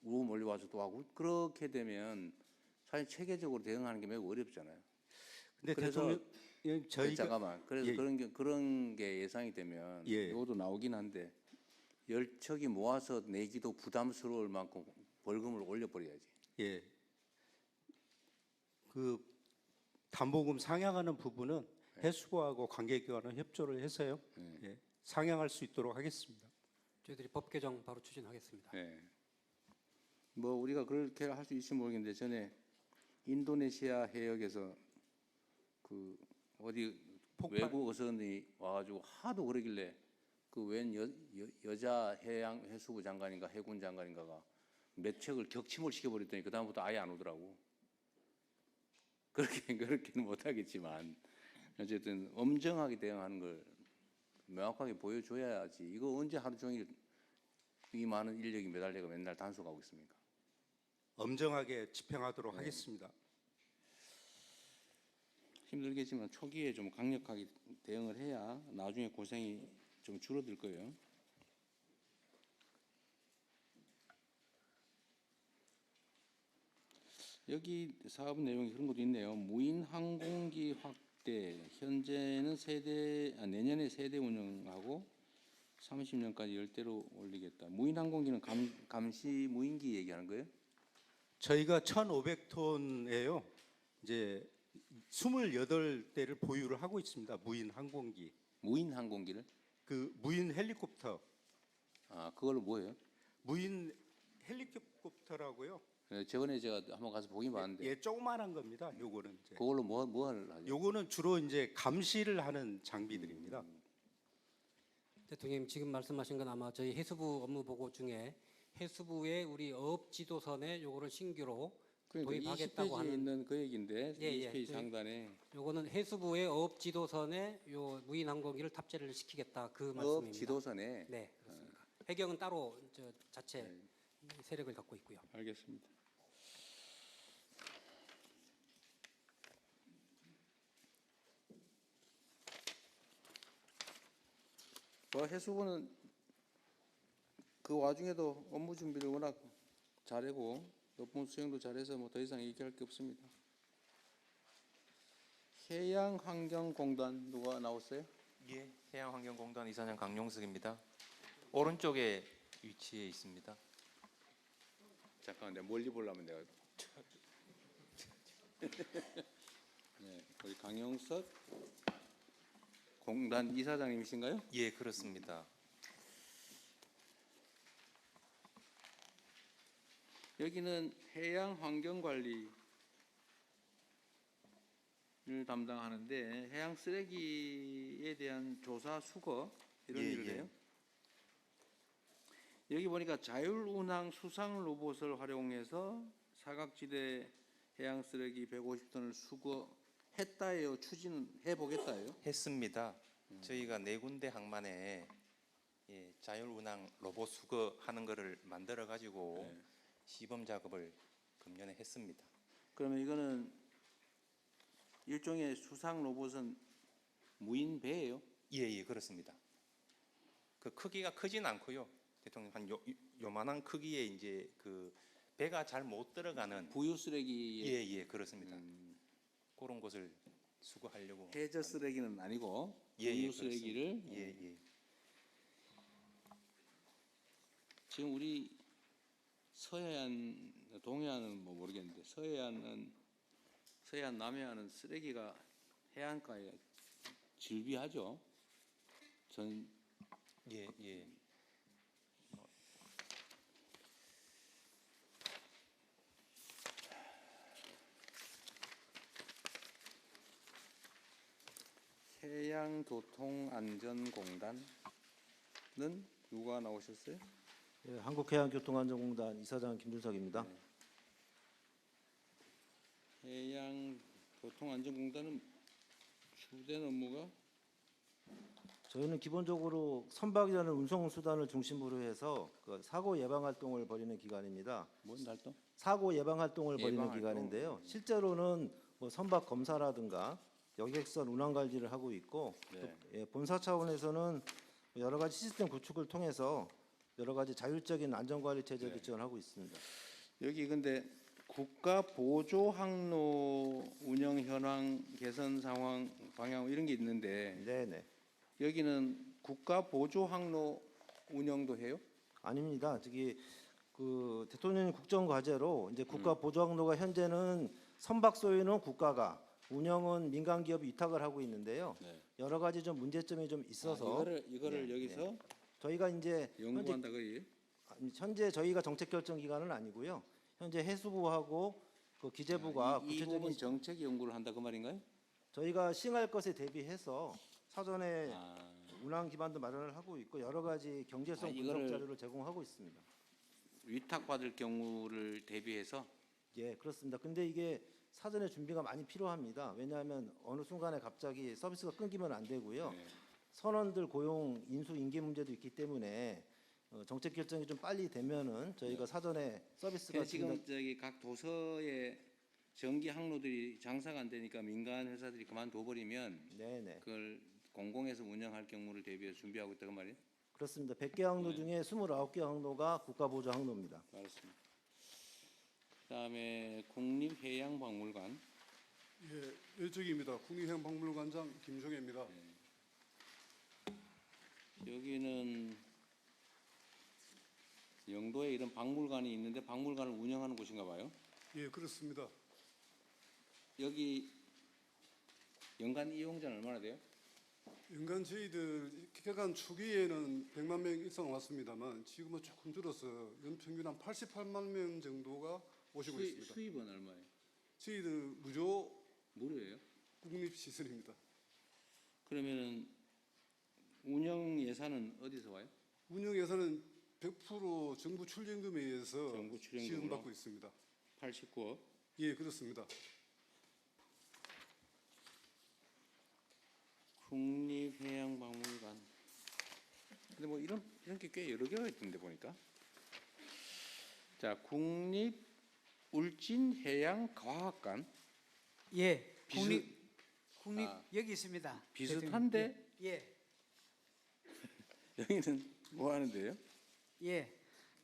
우우 몰려와서 또 하고 그렇게 되면 사실 체계적으로 대응하는 게 매우 어렵잖아요. 근데 그래서 대통령 저희가 잠깐만. 그래서 예. 그런 게 예상이 되면 예. 이것도 나오긴 한데 10척이 모아서 내기도 부담스러울 만큼 벌금을 올려버려야지. 예. 그 담보금 상향하는 부분은 해수부하고 관계기관은 협조를 해서요. 예. 상향할 수 있도록 하겠습니다. 저희들이 법 개정 바로 추진하겠습니다. 예. 뭐 우리가 그렇게 할 수 있을지 모르겠는데 전에 인도네시아 해역에서 그 어디 외국 어선이 와가지고 하도 그러길래 그 웬 여자 해수부 장관인가 해군 장관인가가 몇 척을 격침을 시켜버렸더니 그 다음부터 아예 안 오더라고. 그렇게는 못하겠지만 어쨌든 엄정하게 대응하는 걸 명확하게 보여줘야지. 이거 언제 하루 종일 이 많은 인력이 매달려가 맨날 단속하고 있습니까? 엄정하게 집행하도록 하겠습니다. 힘들겠지만 초기에 좀 강력하게 대응을 해야 나중에 고생이 좀 줄어들 거예요. 여기 사업 내용이 그런 것도 있네요. 무인 항공기 확대. 현재는 내년에 3대 운영하고 30년까지 10대로 올리겠다. 무인 항공기는 감시 무인기 얘기하는 거예요? 저희가 1,500톤에요. 이제 28대를 보유를 하고 있습니다. 무인 항공기. 무인 항공기를? 그 무인 헬리콥터. 그걸로 뭐예요? 무인 헬리콥터라고요. 저번에 제가 한번 가서 보긴 봤는데 예, 조그만한 겁니다. 요거는 이제. 그걸로 뭐 하죠? 요거는 주로 이제 감시를 하는 장비들입니다. 대통령님 지금 말씀하신 건 아마 저희 해수부 업무 보고 중에 해수부의 우리 어업 지도선에 요거를 신규로 그러니까 도입하겠다고 20페이지에 하는 있는 그 얘기인데 예, 예. 20페이지 상단에 요거는 해수부의 어업 지도선에 요 무인 항공기를 탑재를 시키겠다 그 어업 말씀입니다. 지도선에 네, 그렇습니다. 해경은 따로 저 자체 네. 세력을 갖고 있고요. 알겠습니다. 뭐 해수부는 그 와중에도 업무 준비를 워낙 잘하고 업무 수행도 잘해서 뭐 더 이상 얘기할 게 없습니다. 해양환경공단 누가 나왔어요? 예, 해양환경공단 이사장 강용석입니다. 오른쪽에 위치해 있습니다. 잠깐 내가 멀리 보려면 내가 네, 우리 강영석 공단 이사장님이신가요? 예, 그렇습니다. 여기는 해양환경관리를 담당하는데 해양 쓰레기에 대한 조사 수거 이런 예, 일을 예. 해요. 여기 보니까 자율운항 수상 로봇을 활용해서 사각지대 해양 쓰레기 150톤을 수거했다예요. 추진해 보겠다예요. 했습니다. 저희가 4군데 항만에 예, 자율운항 로봇 수거하는 거를 만들어 가지고 네. 시범 작업을 금년에 했습니다. 그러면 이거는 일종의 수상 로봇은 무인 배예요. 예, 예, 그렇습니다. 그 크기가 크진 않고요. 대통령 한 요만한 크기의 이제 그 배가 잘 못 들어가는 부유 쓰레기 예, 예, 그렇습니다. 그런 것을 수거하려고 해저 쓰레기는 아니고 예, 예, 부유 쓰레기를 그렇습니다. 예, 예. 지금 우리 서해안 동해안은 뭐 모르겠는데 서해안 남해안은 쓰레기가 해안가에 질비하죠. 전 예, 예. 해양교통안전공단은 누가 나오셨어요? 예, 한국해양교통안전공단 이사장 김준석입니다. 해양교통안전공단은 주된 업무가 저희는 기본적으로 선박이라는 운송수단을 중심으로 해서 그 사고 예방 활동을 벌이는 기관입니다. 뭔 활동? 사고 예방 활동을 벌이는 예방 활동. 기관인데요. 실제로는 뭐 선박 검사라든가 여객선 운항 관리를 하고 있고 네. 또, 예, 본사 차원에서는 여러 가지 시스템 구축을 통해서 여러 가지 자율적인 안전관리 체제를 네. 지원하고 있습니다. 여기 근데 국가 보조 항로 운영 현황 개선 상황 방향 이런 게 있는데 네네. 여기는 국가 보조 항로 운영도 해요? 아닙니다. 저기 그 대통령님 국정 과제로 이제 국가 보조 항로가 현재는 선박 소유는 국가가 운영은 민간 기업이 위탁을 하고 있는데요. 네. 여러 가지 좀 문제점이 좀 있어서 이거를 예, 여기서 저희가 이제 연구한다 그이? 현재 저희가 정책 결정 기관은 아니고요. 현재 해수부하고 그 기재부가 이 구체적인 부분 정책 연구를 한다 그 말인가요? 저희가 시행할 것에 대비해서 사전에 아, 운항 기반도 마련을 하고 있고 여러 가지 경제성 분석 이거를 자료를 제공하고 있습니다. 위탁받을 경우를 대비해서 예, 그렇습니다. 근데 이게 사전에 준비가 많이 필요합니다. 왜냐하면 어느 순간에 갑자기 서비스가 끊기면 안 되고요. 네. 선원들 고용 인수 인계 문제도 있기 때문에 정책 결정이 좀 빨리 되면은 저희가 사전에 서비스가 지금 저기 각 도서에 전기 항로들이 장사가 안 되니까 민간 회사들이 그만둬 버리면 네네 그걸 공공에서 운영할 경우를 대비해서 준비하고 있다고 말이에요. 그렇습니다. 100개 항로 중에 29개 항로가 국가보조 항로입니다. 알겠습니다. 그다음에 국립해양박물관 예, 이쪽입니다. 국립해양박물관장 김종혜입니다. 여기는 영도에 이런 박물관이 있는데 박물관을 운영하는 곳인가 봐요. 예, 그렇습니다. 여기 연간 이용자는 얼마나 돼요? 연간 저희들 개관 초기에는 100만 명 이상 왔습니다만 지금은 조금 줄어서 연평균 한 88만 명 정도가 오시고 있습니다. 수입은 얼마예요? 저희들 무료 무료예요? 국립시설입니다. 그러면은 운영 예산은 어디서 와요? 운영 예산은 100% 정부 출연금에 의해서 정부 출연금으로? 지원받고 있습니다. 89억. 예, 그렇습니다. 국립해양박물관. 근데 뭐 이런 게 꽤 여러 개가 있던데 보니까. 자, 국립울진해양과학관. 예, 비슷- 국립 아, 여기 있습니다. 비슷한데 예, 여기는 뭐 하는데요? 예,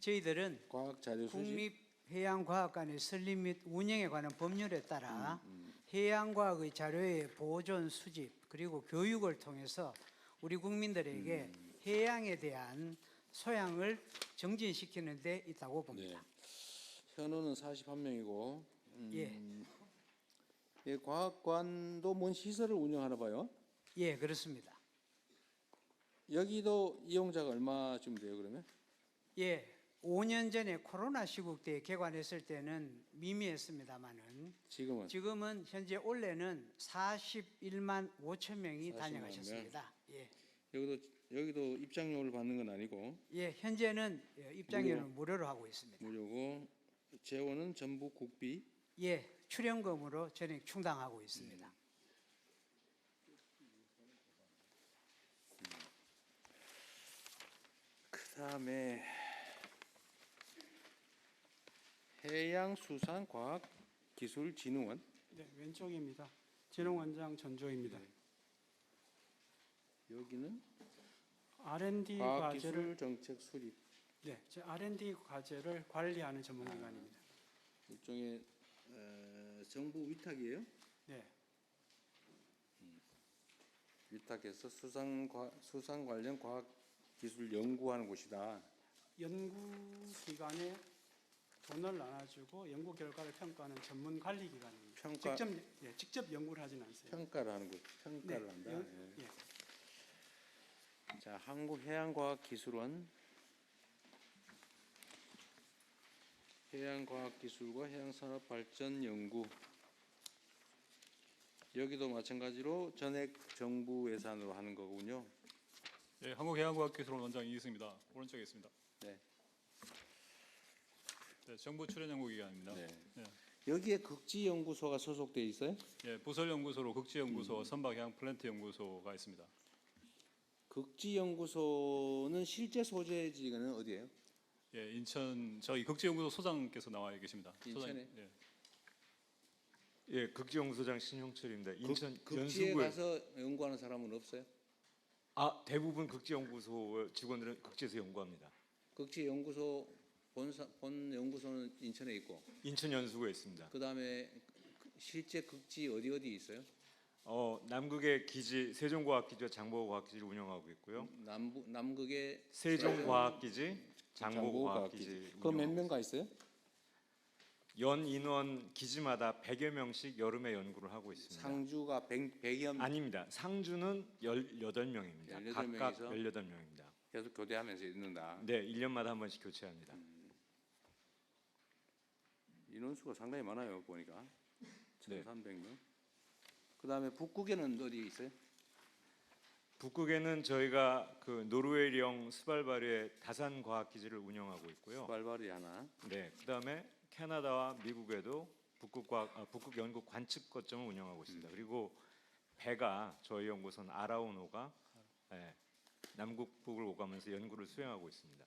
저희들은 과학 자료 수집. 국립해양과학관의 설립 및 운영에 관한 법률에 따라 해양과학의 자료의 보존, 수집 그리고 교육을 통해서 우리 국민들에게 해양에 대한 소양을 정진시키는 데 있다고 봅니다. 현우는 41명이고. 예. 예, 과학관도 뭔 시설을 운영하나 봐요. 예, 그렇습니다. 여기도 이용자가 얼마쯤 돼요, 그러면? 예, 5년 전에 코로나 시국 때 개관했을 때는 미미했습니다만은 지금은 현재 올해는 41만 5천 명이 41만 다녀가셨습니다. 예, 여기도 입장료를 받는 건 아니고 예, 현재는 입장료는 무료로 하고 있습니다. 무료고 재원은 전부 국비. 예, 출연금으로 전액 충당하고 있습니다. 그다음에 해양수산과학기술진흥원. 네, 왼쪽입니다. 진흥원장 전조입니다. 여기는 R&D 과제를 과학기술정책 수립. 네, 제 R&D 과제를 관리하는 전문기관입니다. 일종의 정부 위탁이에요? 네, 위탁해서 수산 관련 과학기술 연구하는 곳이다. 연구기관에 돈을 나눠주고 연구 결과를 평가하는 전문 관리기관입니다. 평가- 직접 연구를 하진 않습니다. 평가를 하는 곳. 평가를 네, 한다. 예. 예. 자, 한국해양과학기술원. 해양과학기술과 해양산업발전연구. 여기도 마찬가지로 전액 정부 예산으로 하는 거군요. 예, 한국해양과학기술원 원장 이기승입니다. 오른쪽에 있습니다. 네. 네, 정부 출연 연구기관입니다. 네. 예, 여기에 극지연구소가 소속돼 있어요? 예, 부설연구소로 극지연구소, 선박해양 플랜트 연구소가 있습니다. 극지연구소는 실제 소재지는 어디예요? 예, 인천 저희 극지연구소 소장께서 나와 계십니다. 인천에? 소장님, 예. 예, 극지연구소장 신형철입니다. 인천 극지에 연수구에 가서 연구하는 사람은 없어요? 대부분 극지연구소 직원들은 극지에서 연구합니다. 극지연구소 본 연구소는 인천에 있고. 인천 연수구에 있습니다. 그다음에 실제 극지 어디 있어요? 남극의 기지 세종과학기지와 장보고과학기지를 운영하고 있고요. 남극의 세종과학기지, 장보고과학기지. 그 몇 명 가 있어요? 연 인원 기지마다 100여 명씩 여름에 연구를 하고 있습니다. 상주가 100여 명. 아닙니다. 상주는 18명입니다. 18 각각 명이서? 18명입니다. 계속 교대하면서 있는다. 네, 1년마다 한 번씩 교체합니다. 인원수가 상당히 많아요, 보니까. 네. 1,300명. 그다음에 북극에는 어디 있어요? 북극에는 저희가 그 노르웨이령 스발바르의 다산 과학기지를 운영하고 있고요. 발발이 하나. 네, 그다음에 캐나다와 미국에도 북극 연구 관측 거점을 운영하고 있습니다. 그리고 배가 저희 연구소는 아라오노가 남극북을 오가면서 연구를 수행하고 있습니다.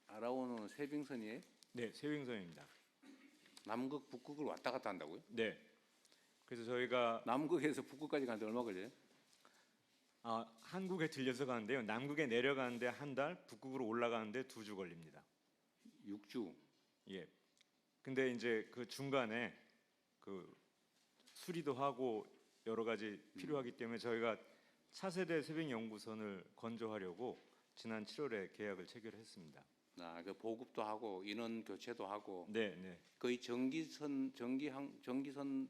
아라오노는 세빙선이에요? 네, 세윙선입니다. 남극, 북극을 왔다 갔다 한다고요? 네. 그래서 저희가 남극에서 북극까지 가는데 얼마 걸려요? 한국에 들려서 가는데요. 남극에 내려가는데 한 달, 북극으로 올라가는데 2주 걸립니다. 6주. 예. 근데 이제 그 중간에 그 수리도 하고 여러 가지 필요하기 때문에 저희가 차세대 세빙 연구선을 건조하려고 지난 7월에 계약을 체결했습니다. 그 보급도 하고 인원 교체도 하고. 네, 네. 거의 전기선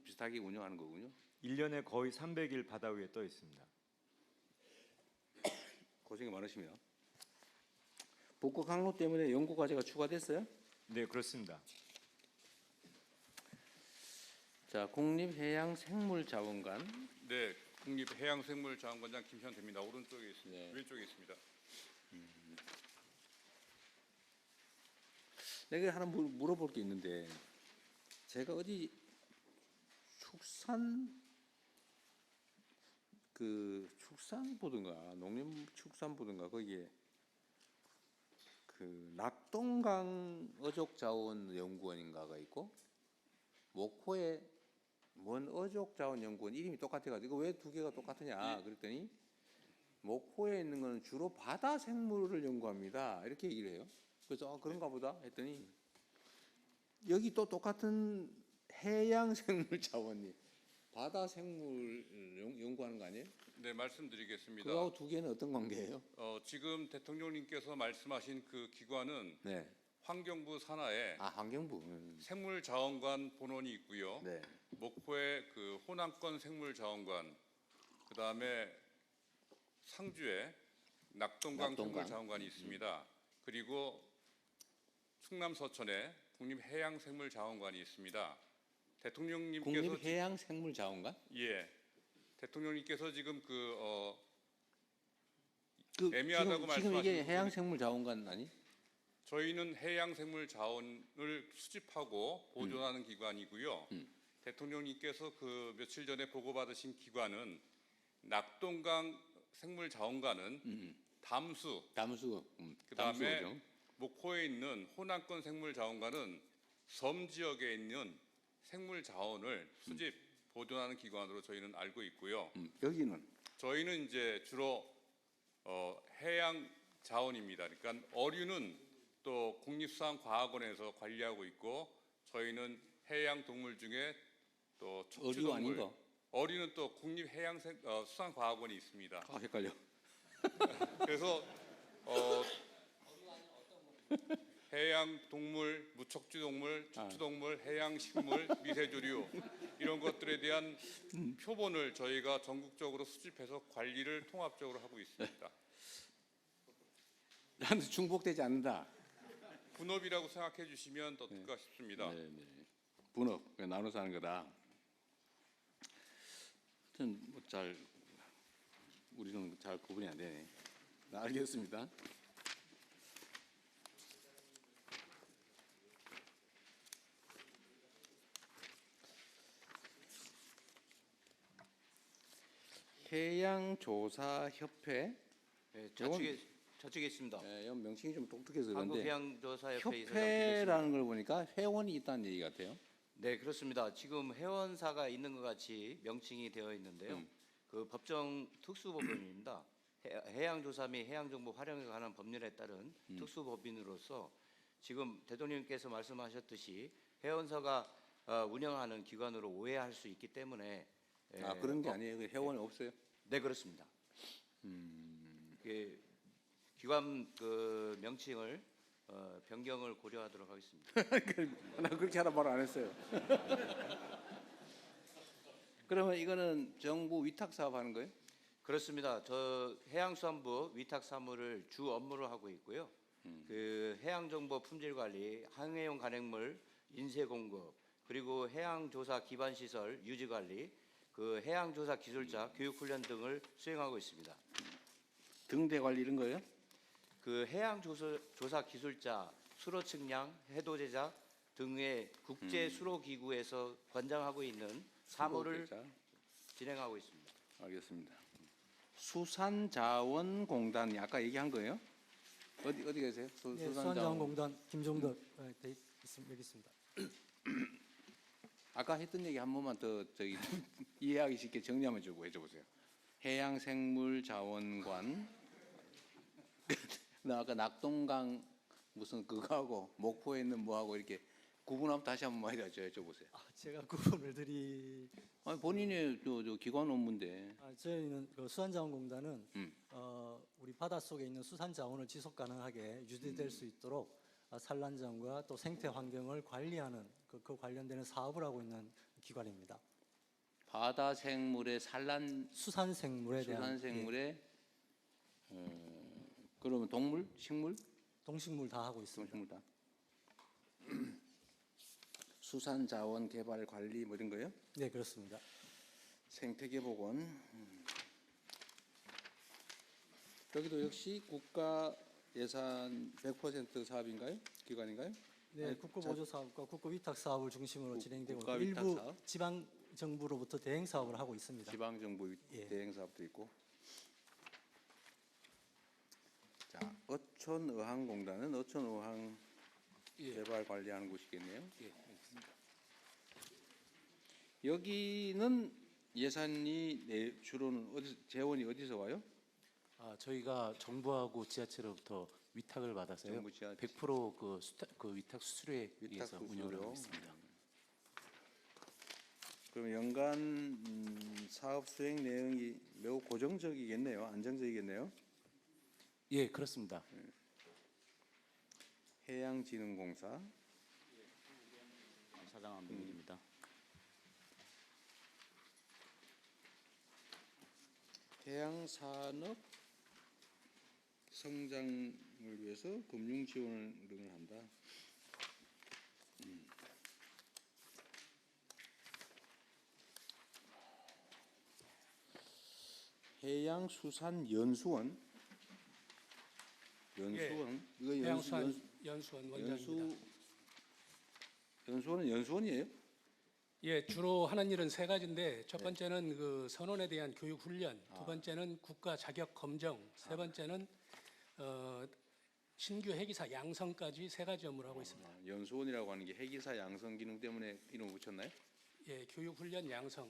비슷하게 운영하는 거군요. 1년에 거의 300일 바다 위에 떠 있습니다. 고생이 많으시며. 북극 항로 때문에 연구 과제가 추가됐어요? 네, 그렇습니다. 자, 국립해양생물자원관. 네, 국립해양생물자원관장 김현태입니다. 오른쪽에 있습니다. 왼쪽에 있습니다. 제가 하나 물어볼 게 있는데, 제가 어디 축산부든가 농림축산부든가 거기에 그 낙동강 어족자원연구원인가가 있고 목포에 뭔 어족자원연구원 이름이 똑같아가지고 이거 왜 두 개가 똑같으냐 그랬더니 목포에 있는 거는 주로 바다 생물을 연구합니다 이렇게 얘기를 해요. 그래서 그런가 보다 했더니 여기 또 똑같은 해양 생물 자원이 바다 생물 연구하는 거 아니에요? 네, 말씀드리겠습니다. 그거하고 두 개는 어떤 관계예요? 지금 대통령님께서 말씀하신 그 기관은 네. 환경부 산하에 환경부 생물자원관 본원이 있고요. 네. 목포에 그 호남권 생물자원관, 그다음에 상주에 낙동강 생물자원관이 있습니다. 그리고 충남 서천에 국립해양생물자원관이 있습니다. 대통령님께서 국립해양생물자원관? 예, 대통령님께서 지금 애매하다고 말씀하시는 지금 이게 부분이- 해양생물자원관 아니? 저희는 해양생물자원을 수집하고 보존하는 기관이고요. 대통령님께서 그 며칠 전에 보고받으신 기관은 낙동강 생물자원관은 담수, 그다음에 담수죠. 목포에 있는 호남권 생물자원관은 섬 지역에 있는 생물자원을 수집 보존하는 기관으로 저희는 알고 있고요. 여기는 저희는 이제 주로 해양 자원입니다. 그러니까 어류는 또 국립수산과학원에서 관리하고 있고 저희는 해양 동물 중에 또 어류 척추동물, 아닌가? 어류는 또 국립해양수산과학원이 있습니다. 헷갈려. 그래서 해양 동물, 무척추 동물, 척추 동물, 해양 식물, 미세조류 이런 것들에 대한 표본을 저희가 전국적으로 수집해서 관리를 통합적으로 하고 있습니다. 나한테 중복되지 않는다. 분업이라고 생각해 주시면 더 될까 싶습니다. 네. 분업 나눠서 하는 거다. 하여튼 우리는 잘 구분이 안 되네. 알겠습니다. 해양조사협회. 네, 저쪽에 있습니다. 네, 명칭이 좀 독특해서 그런데 한국해양조사협회 협회라는 걸 보니까 회원이 있다는 얘기 같아요. 네, 그렇습니다. 지금 회원사가 있는 것 같이 명칭이 되어 있는데요. 그 법정 특수법인입니다. 해양조사 및 해양정보 활용에 관한 법률에 따른 특수법인으로서 지금 대통령님께서 말씀하셨듯이 회원사가 운영하는 기관으로 오해할 수 있기 때문에 그런 게 아니에요. 회원이 없어요? 네, 그렇습니다. 기관 그 명칭을 변경을 고려하도록 하겠습니다. 나 그렇게 하라 말 안 했어요. 그러면 이거는 정부 위탁 사업 하는 거예요? 그렇습니다. 저 해양수산부 위탁 사무를 주 업무로 하고 있고요. 그 해양정보 품질관리, 항해용 간행물 인쇄 공급, 그리고 해양조사 기반시설 유지관리, 그 해양조사 기술자 교육훈련 등을 수행하고 있습니다. 등대 관리 이런 거예요? 그 해양조사 기술자 수로 측량, 해도 제작 등의 국제 수로 기구에서 관장하고 있는 사무를 진행하고 있습니다. 알겠습니다. 수산자원공단이 아까 얘기한 거예요? 어디 계세요? 수산자원공단 김종덕 여기 있습니다. 아까 했던 얘기 한 번만 더 이해하기 쉽게 정리 한번 해줘 보세요. 해양생물자원관, 나 아까 낙동강 무슨 그거하고 목포에 있는 뭐하고 이렇게 구분하면 다시 한번 여쭤보세요. 제가 구분을 아니 본인의 저 기관 업무인데. 저희는 그 수산자원공단은 우리 바닷속에 있는 수산자원을 지속 가능하게 유지될 수 있도록 산란장과 또 생태 환경을 관리하는 그 관련되는 사업을 하고 있는 기관입니다. 바다 생물의 수산생물에 대한 그러면 동물, 식물? 동식물 다 하고 있습니다. 동식물 다. 수산자원 개발 관리 뭐 이런 거요? 네, 그렇습니다. 생태계복원. 여기도 역시 국가 예산 100% 사업인가요? 기관인가요? 네, 국고 보조 사업과 국고 위탁 사업을 중심으로 진행되고 국가 있고 위탁 일부 사업? 지방 정부로부터 대행 사업을 하고 있습니다. 지방 정부 예. 대행 사업도 있고. 자, 어촌의항공단은 어촌의항 개발 관리하는 곳이겠네요. 예, 알겠습니다. 여기는 예산이 주로는 재원이 어디서 와요? 저희가 정부하고 지자체로부터 위탁을 받아서요. 정부 지자체. 100% 그 위탁 수수료에 의해서 위탁 운영을 하고 수수료. 있습니다. 그럼 연간 사업 수행 내용이 매우 고정적이겠네요. 안정적이겠네요. 예, 그렇습니다. 해양진흥공사. 사장 안병입니다. 해양산업 성장을 위해서 금융 지원을 등을 한다. 해양수산연수원. 연수원. 이거 해양수산연수원 원장입니다. 연수원은 연수원이에요? 예, 주로 하는 일은 세 가지인데 첫 번째는 그 선원에 대한 교육 훈련, 두 번째는 국가 자격 검정, 세 번째는 신규 해기사 양성까지 세 가지 업무를 하고 있습니다. 연수원이라고 하는 게 해기사 양성 기능 때문에 이름 붙였나요? 예, 교육 훈련 양성.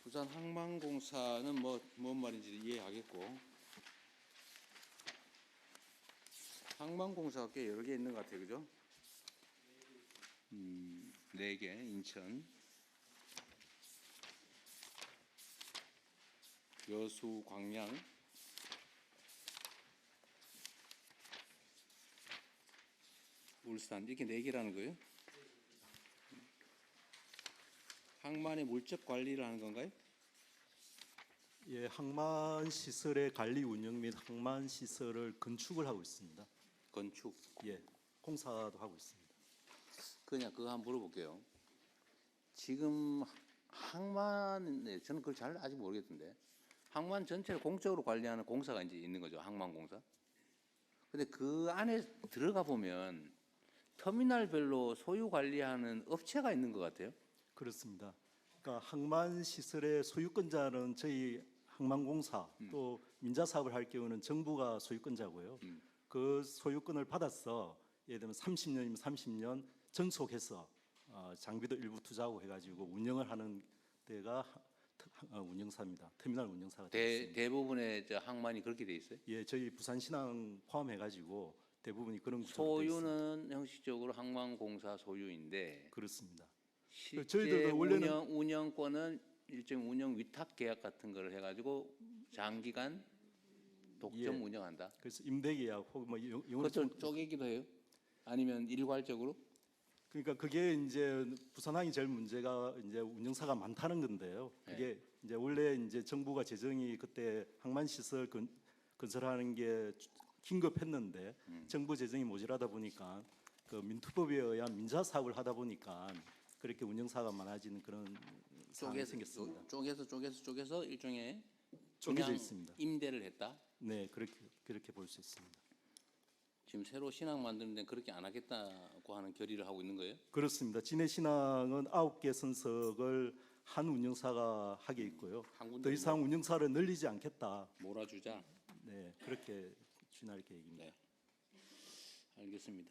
부산 항만공사는 뭔 말인지 이해하겠고, 항만공사가 꽤 여러 개 있는 것 같아요, 그죠? 4개, 인천, 여수, 광양, 울산, 이렇게 4개라는 거예요? 항만의 물적 관리를 하는 건가요? 예, 항만 시설의 관리 운영 및 항만 시설을 건축을 하고 있습니다. 건축? 예, 공사도 하고 있습니다. 그냥 그거 한번 물어볼게요. 지금 항만에 저는 그걸 잘 아직 모르겠던데 항만 전체를 공적으로 관리하는 공사가 이제 있는 거죠. 항만공사. 근데 그 안에 들어가 보면 터미널별로 소유 관리하는 업체가 있는 것 같아요. 그렇습니다. 그러니까 항만 시설의 소유권자는 저희 항만공사 또 민자 사업을 할 경우는 정부가 소유권자고요. 그 소유권을 받아서 예를 들면 30년이면 30년 전속해서 장비도 일부 투자하고 해가지고 운영을 하는 데가 운영사입니다. 터미널 운영사가 되겠습니다. 대부분의 저 항만이 그렇게 돼 있어요? 예, 저희 부산신항 포함해가지고 대부분이 그런 구조로 소유는 형식적으로 항만공사 소유인데 그렇습니다. 실제 저희들도 원래는 운영권은 일종 운영 위탁 계약 같은 거를 해가지고 장기간 독점 운영한다. 그래서 임대 계약 혹은 뭐 그것도 쪼개기도 해요? 아니면 일괄적으로? 그러니까 그게 이제 부산항이 제일 문제가 이제 운영사가 많다는 건데요. 그게 이제 원래 이제 정부가 재정이 그때 항만 시설 건설하는 게 긴급했는데 정부 재정이 모자라다 보니까 그 민투법에 의한 민자 사업을 하다 보니까 그렇게 운영사가 많아지는 그런 상황이 생겼습니다. 쪼개서 일종의 쪼개져 그냥 있습니다. 임대를 했다. 네, 그렇게 볼 수 있습니다. 지금 새로 신항 만드는 데는 그렇게 안 하겠다고 하는 결의를 하고 있는 거예요? 그렇습니다. 진해신항은 9개 선석을 한 운영사가 하게 있고요. 더 이상 운영사를 늘리지 않겠다. 몰아주자. 네, 그렇게 진할 계획입니다. 네. 알겠습니다.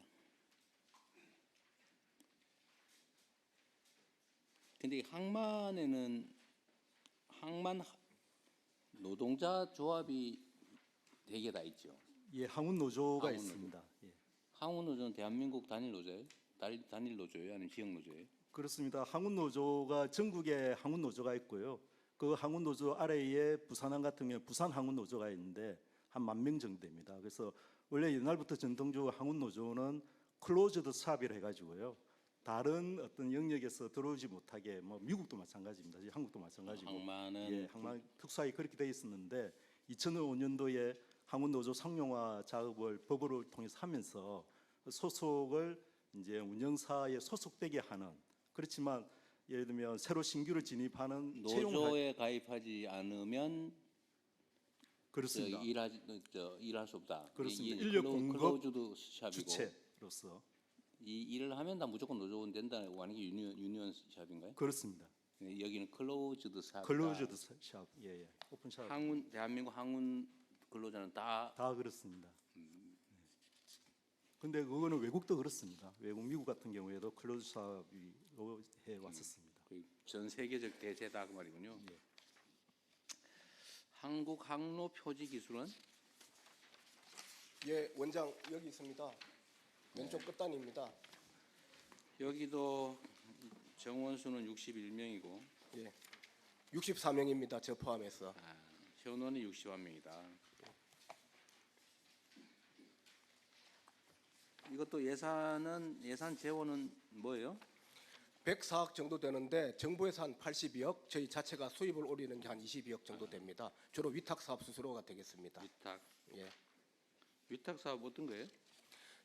근데 이 항만에는 항만 노동자 조합이 4개 다 있죠. 예, 항운 노조가 항운 있습니다. 노조. 예. 항운 노조는 대한민국 단일 노조예요? 단일 노조예요? 아니면 지역 노조예요? 그렇습니다. 항운 노조가 전국에 항운 노조가 있고요. 그 항운 노조 아래에 부산항 같은 경우 부산 항운 노조가 있는데 한 10,000명 정도 됩니다. 그래서 원래 옛날부터 전통적으로 항운 노조는 클로즈드 샵이라 해가지고요. 다른 어떤 영역에서 들어오지 못하게 뭐 미국도 마찬가지입니다. 한국도 마찬가지고. 항만은 예, 항만 특수하게 그렇게 돼 있었는데 2005년도에 항운 노조 상용화 작업을 법으로 통해서 하면서 소속을 이제 운영사에 소속되게 하는 그렇지만 예를 들면 새로 신규로 진입하는 노조에 가입하지 않으면 그렇습니다. 일할 수 없다. 그렇습니다. 이 인력 공급 클로즈드 샵이고 주체로서 이 일을 하면 다 무조건 노조원 된다고 하는 게 유니언 샵인가요? 그렇습니다. 네, 여기는 클로즈드 샵. 클로즈드 샵, 예, 오픈 샵. 대한민국 항운 근로자는 다 그렇습니다. 근데 그거는 외국도 그렇습니다. 외국 미국 같은 경우에도 클로즈 샵으로 해 왔었습니다. 전 세계적 대세다 그 말이군요. 한국 항로 표지 기술은 예, 원장 여기 있습니다. 왼쪽 끝단입니다. 여기도 정원수는 61명이고 예, 64명입니다. 저 포함해서. 현원이 61명이다. 이것도 예산 재원은 뭐예요? 104억 정도 되는데 정부에서 한 82억, 저희 자체가 수입을 올리는 게 한 22억 정도 됩니다. 주로 위탁 사업 수수료가 되겠습니다. 위탁. 예. 위탁 사업 어떤 거예요?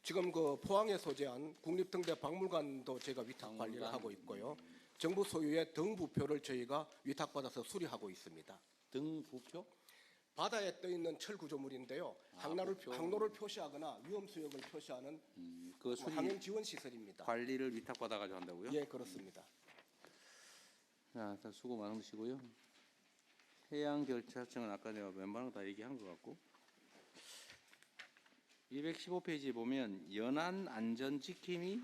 지금 그 포항에 소재한 국립등대 박물관도 저희가 위탁 관리를 하고 있고요. 정부 소유의 등부표를 저희가 위탁받아서 수리하고 있습니다. 등부표? 바다에 떠 있는 철 구조물인데요. 항로를 표시하거나 위험 수역을 표시하는 그 수리 항행 지원 시설입니다. 관리를 위탁받아 가지고 한다고요? 예, 그렇습니다. 자, 수고 많으시고요. 해양결차청은 아까 내가 웬만한 거 다 얘기한 것 같고 215페이지에 보면 연안 안전 지킴이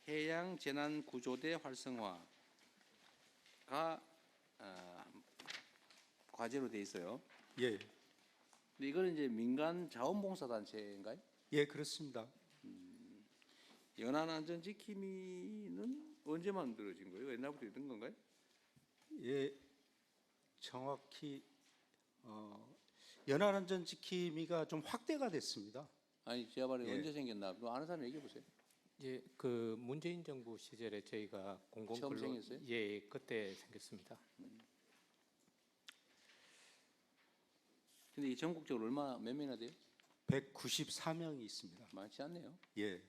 해양 재난 구조대 활성화가 과제로 돼 있어요. 예. 근데 이거는 이제 민간 자원봉사 단체인가요? 예, 그렇습니다. 연안 안전 지킴이는 언제 만들어진 거예요? 옛날부터 있던 건가요? 예, 정확히 연안안전지킴이가 좀 확대가 됐습니다. 아니 제가 말해 예. 언제 생겼나? 뭐 아는 사람 얘기해 보세요. 예, 그 문재인 정부 시절에 저희가 공공근로 생겼어요? 예, 그때 생겼습니다. 근데 이 전국적으로 몇 명이나 돼요? 194명이 있습니다. 많지 않네요. 예.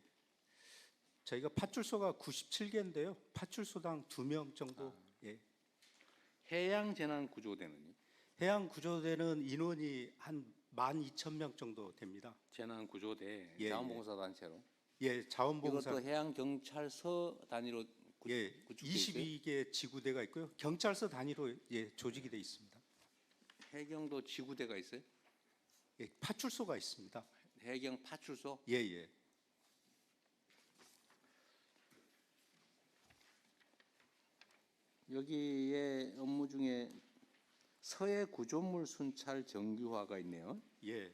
저희가 파출소가 97개인데요. 파출소당 2명 정도. 예. 해양 재난 구조대는요? 해양 구조대는 인원이 한 12,000명 정도 됩니다. 재난 구조대 예, 자원봉사 단체로. 예, 자원봉사. 이것도 해양 경찰서 단위로 예, 구축돼 있어요? 22개 지구대가 있고요. 경찰서 단위로 예, 조직이 돼 있습니다. 해경도 지구대가 있어요? 예, 파출소가 있습니다. 해경 파출소? 예, 예. 여기에 업무 중에 서해 구조물 순찰 정규화가 있네요. 예.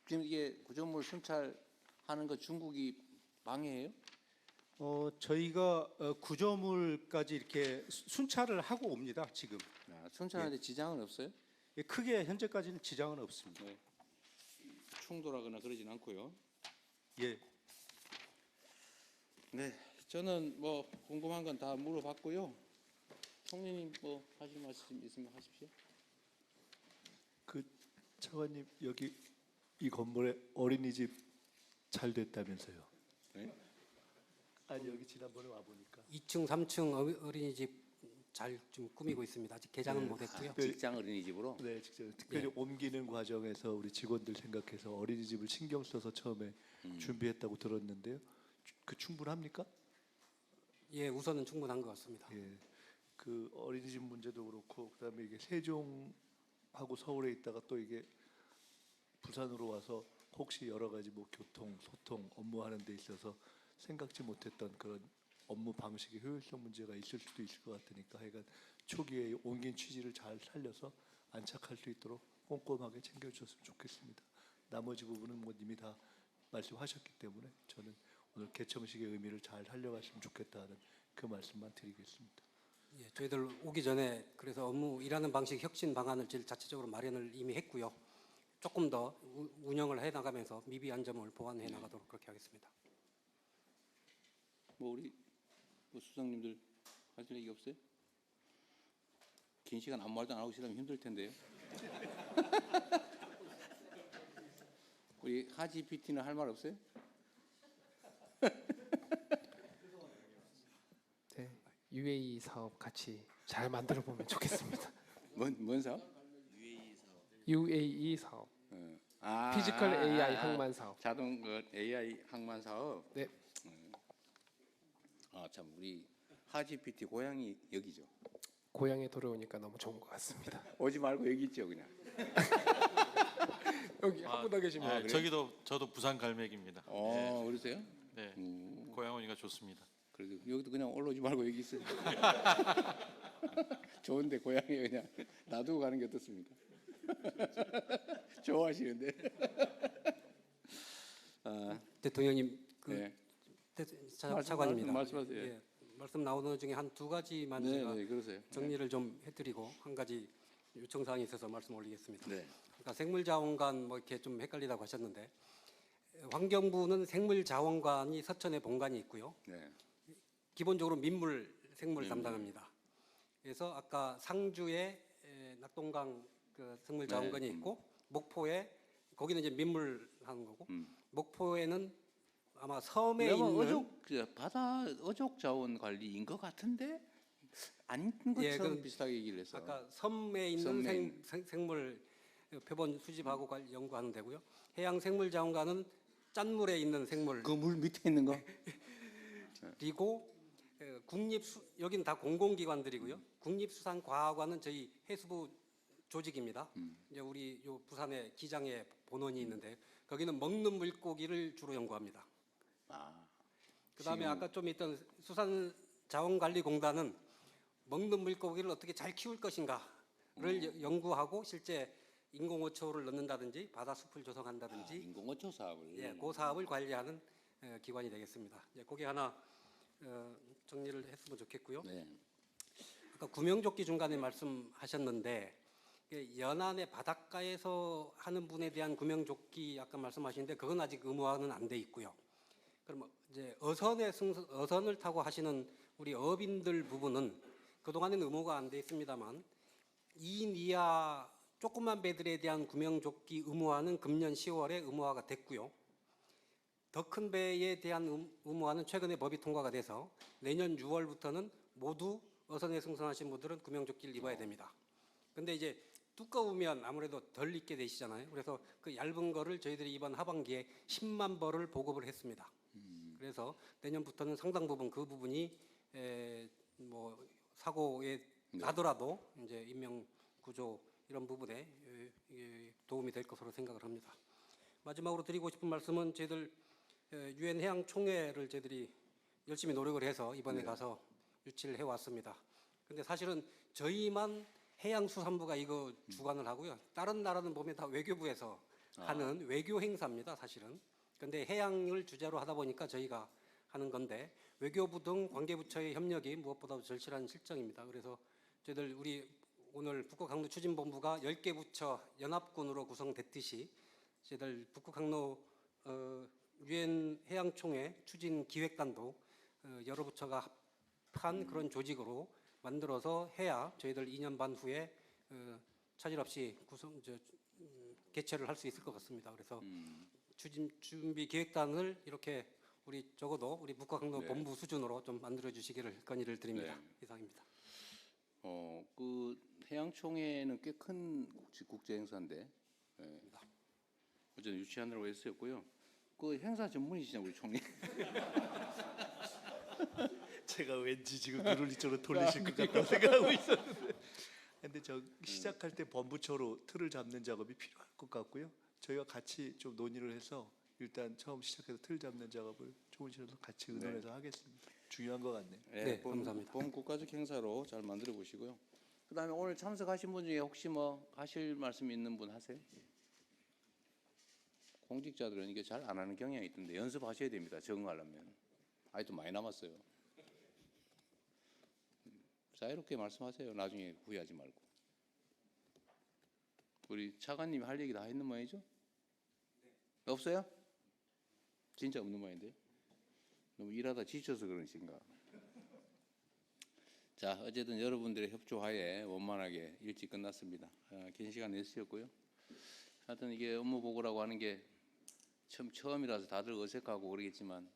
지금 이게 구조물 순찰하는 거 중국이 방해해요? 저희가 구조물까지 이렇게 순찰을 하고 옵니다. 지금. 순찰하는데 지장은 없어요? 예, 크게 현재까지는 지장은 없습니다. 네. 충돌하거나 그러진 않고요. 예. 네, 저는 뭐 궁금한 건 다 물어봤고요. 총리님 뭐 하실 말씀 있으면 하십시오. 그 차관님 여기 이 건물에 어린이집 잘 됐다면서요? 네? 아니 여기 지난번에 와 보니까 2층, 3층 어린이집 잘 좀 꾸미고 있습니다. 아직 개장은 네. 못했고요. 직장 어린이집으로? 네, 직접 특별히 옮기는 과정에서 우리 직원들 생각해서 어린이집을 신경 써서 처음에 준비했다고 들었는데요. 그 충분합니까? 예, 우선은 충분한 것 같습니다. 예, 그 어린이집 문제도 그렇고 그다음에 이게 세종하고 서울에 있다가 또 이게 부산으로 와서 혹시 여러 가지 뭐 교통, 소통, 업무하는 데 있어서 생각지 못했던 그런 업무 방식의 효율성 문제가 있을 수도 있을 것 같으니까 하여간 초기에 옮긴 취지를 잘 살려서 안착할 수 있도록 꼼꼼하게 챙겨주셨으면 좋겠습니다. 나머지 부분은 뭐 이미 다 말씀하셨기 때문에 저는 오늘 개청식의 의미를 잘 살려갔으면 좋겠다는 그 말씀만 드리겠습니다. 예, 저희들 오기 전에 그래서 업무 일하는 방식 혁신 방안을 제일 자체적으로 마련을 이미 했고요. 조금 더 운영을 해 나가면서 미비한 점을 보완해 나가도록 그렇게 하겠습니다. 뭐 우리 뭐 수장님들 하실 얘기 없어요? 긴 시간 아무 말도 안 하고 있으면 힘들 텐데요. 우리 하지 PT는 할 말 없어요? 네, UAE 사업 같이 잘 만들어 보면 좋겠습니다. 뭔 사업? UAE 사업. 아, 피지컬 AI 항만 사업. 자동 AI 항만 사업. 네. 참 우리 하GPT 고향이 여기죠. 고향에 돌아오니까 너무 좋은 것 같습니다. 오지 말고 여기 있죠, 그냥. 여기 한 분 더 계십니다. 저도 부산 갈매기입니다. 그러세요? 네. 고향 오니까 좋습니다. 그래도 여기도 그냥 올라오지 말고 여기 있어요. 좋은데 고향에 그냥 놔두고 가는 게 어떻습니까? 좋아하시는데. 대통령님, 차관입니다. 말씀하세요. 예, 말씀 나오는 중에 한 두 가지만 네, 제가 네, 그러세요. 정리를 좀 해드리고 한 가지 요청 사항이 있어서 말씀 올리겠습니다. 네. 그러니까 생물자원관 뭐 이렇게 좀 헷갈리다고 하셨는데 환경부는 생물자원관이 서천에 본관이 있고요. 네. 기본적으로 민물 생물 민물. 담당합니다. 그래서 아까 상주에 낙동강 그 생물자원관이 네. 있고 목포에 거기는 이제 민물 하는 거고 목포에는 아마 섬에 있는 바다 어족 자원 관리인 것 같은데 아닌 것처럼 그건 비슷하게 얘기를 해서. 아까 섬에 있는 생물 표본 수집하고 연구하는 데고요. 해양 생물자원관은 짠물에 있는 생물. 그 물 밑에 있는 거. 그리고 여기는 다 공공기관들이고요. 국립수산과학원은 저희 해수부 조직입니다. 이제 우리 요 부산에 기장에 본원이 있는데 거기는 먹는 물고기를 주로 연구합니다. 그다음에 지금- 아까 좀 있던 수산자원관리공단은 먹는 물고기를 어떻게 잘 키울 것인가를 연구하고 실제 인공어초를 넣는다든지 바다숲을 조성한다든지 인공어초 사업을 그 사업을 관리하는 기관이 되겠습니다. 그게 하나 정리를 했으면 좋겠고요. 네. 아까 구명조끼 중간에 말씀하셨는데 연안의 바닷가에서 하는 분에 대한 구명조끼 아까 말씀하시는데 그건 아직 의무화는 안 돼 있고요. 그럼 이제 어선을 타고 하시는 우리 어민들 부분은 그동안은 의무가 안 돼 있습니다만 2인 이하 조그만 배들에 대한 구명조끼 의무화는 금년 10월에 의무화가 됐고요. 더 큰 배에 대한 의무화는 최근에 법이 통과가 돼서 내년 6월부터는 모두 어선에 승선하신 분들은 구명조끼를 입어야 됩니다. 근데 이제 두꺼우면 아무래도 덜 입게 되시잖아요. 그래서 그 얇은 거를 저희들이 이번 하반기에 10만 벌을 보급을 했습니다. 그래서 내년부터는 상당 부분 그 부분이 뭐 사고에 나더라도 이제 인명 구조 이런 부분에 도움이 될 것으로 생각을 합니다. 마지막으로 드리고 싶은 말씀은 저희들 유엔 해양 총회를 저희들이 열심히 노력을 해서 이번에 가서 유치를 해 왔습니다. 근데 사실은 저희만 해양수산부가 이거 주관을 하고요. 다른 나라는 보면 다 외교부에서 하는 외교 행사입니다, 사실은. 근데 해양을 주제로 하다 보니까 저희가 하는 건데 외교부 등 관계부처의 협력이 무엇보다도 절실한 실정입니다. 그래서 저희들 우리 오늘 북극항로 추진본부가 10개 부처 연합군으로 구성됐듯이 저희들 북극항로 유엔 해양총회 추진기획단도 여러 부처가 합한 그런 조직으로 만들어서 해야 저희들 2년 반 후에 차질 없이 개최를 할 수 있을 것 같습니다. 그래서 추진 준비 기획단을 이렇게 우리 적어도 우리 북극항로 본부 수준으로 좀 만들어 주시기를 건의를 드립니다. 이상입니다. 그 해양총회는 꽤 큰 국제 행사인데 어제는 유치하느라고 했었고요. 그 행사 전문이시냐 우리 총리? 제가 왠지 지금 눈을 이쪽으로 돌리실 것 같다고 생각하고 있었는데, 근데 저 시작할 때 본부처로 틀을 잡는 작업이 필요할 것 같고요. 저희가 같이 좀 논의를 해서 일단 처음 시작해서 틀 잡는 작업을 조금씩이라도 같이 의논해서 하겠습니다. 중요한 것 같네요. 네, 감사합니다. 본 국가적 행사로 잘 만들어 보시고요. 그다음에 오늘 참석하신 분 중에 혹시 뭐 하실 말씀 있는 분 하세요? 공직자들은 이게 잘 안 하는 경향이 있던데 연습하셔야 됩니다. 적응하려면. 아직도 많이 남았어요. 자유롭게 말씀하세요. 나중에 후회하지 말고. 우리 차관님이 할 얘기 다 했는 모양이죠? 없어요? 진짜 없는 모양인데요? 너무 일하다 지쳐서 그러신가? 자, 어쨌든 여러분들의 협조하에 원만하게 일찍 끝났습니다. 긴 시간 내주셨고요. 하여튼 이게 업무 보고라고 하는 게 처음이라서 다들 어색하고 그러겠지만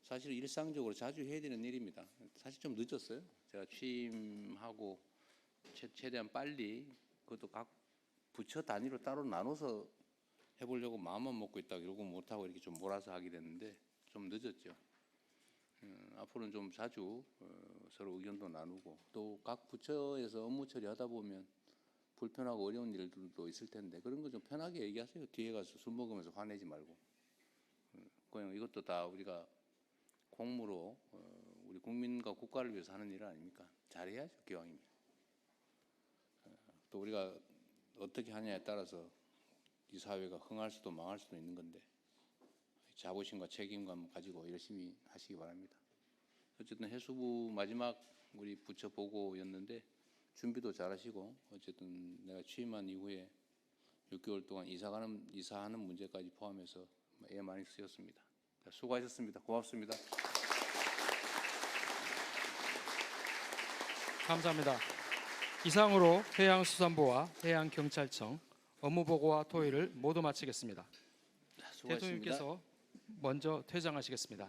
사실 일상적으로 자주 해야 되는 일입니다. 사실 좀 늦었어요. 제가 취임하고 최대한 빨리 그것도 각 부처 단위로 따로 나눠서 해보려고 마음만 먹고 있다가 결국 못하고 이렇게 좀 몰아서 하게 됐는데 좀 늦었죠. 앞으로는 좀 자주 서로 의견도 나누고 또 각 부처에서 업무 처리하다 보면 불편하고 어려운 일들도 있을 텐데 그런 거 좀 편하게 얘기하세요. 뒤에 가서 술 먹으면서 화내지 말고. 그냥 이것도 다 우리가 공무로 우리 국민과 국가를 위해서 하는 일 아닙니까? 잘해야죠, 기왕이면. 또 우리가 어떻게 하냐에 따라서 이 사회가 흥할 수도 망할 수도 있는 건데 자부심과 책임감 가지고 열심히 하시기 바랍니다. 어쨌든 해수부 마지막 우리 부처 보고였는데 준비도 잘하시고 어쨌든 내가 취임한 이후에 6개월 동안 이사하는 문제까지 포함해서 애 많이 쓰였습니다. 수고하셨습니다. 고맙습니다. 감사합니다. 이상으로 해양수산부와 해양경찰청 업무보고와 토의를 모두 마치겠습니다. 수고하셨습니다. 대통령께서 먼저 퇴장하시겠습니다.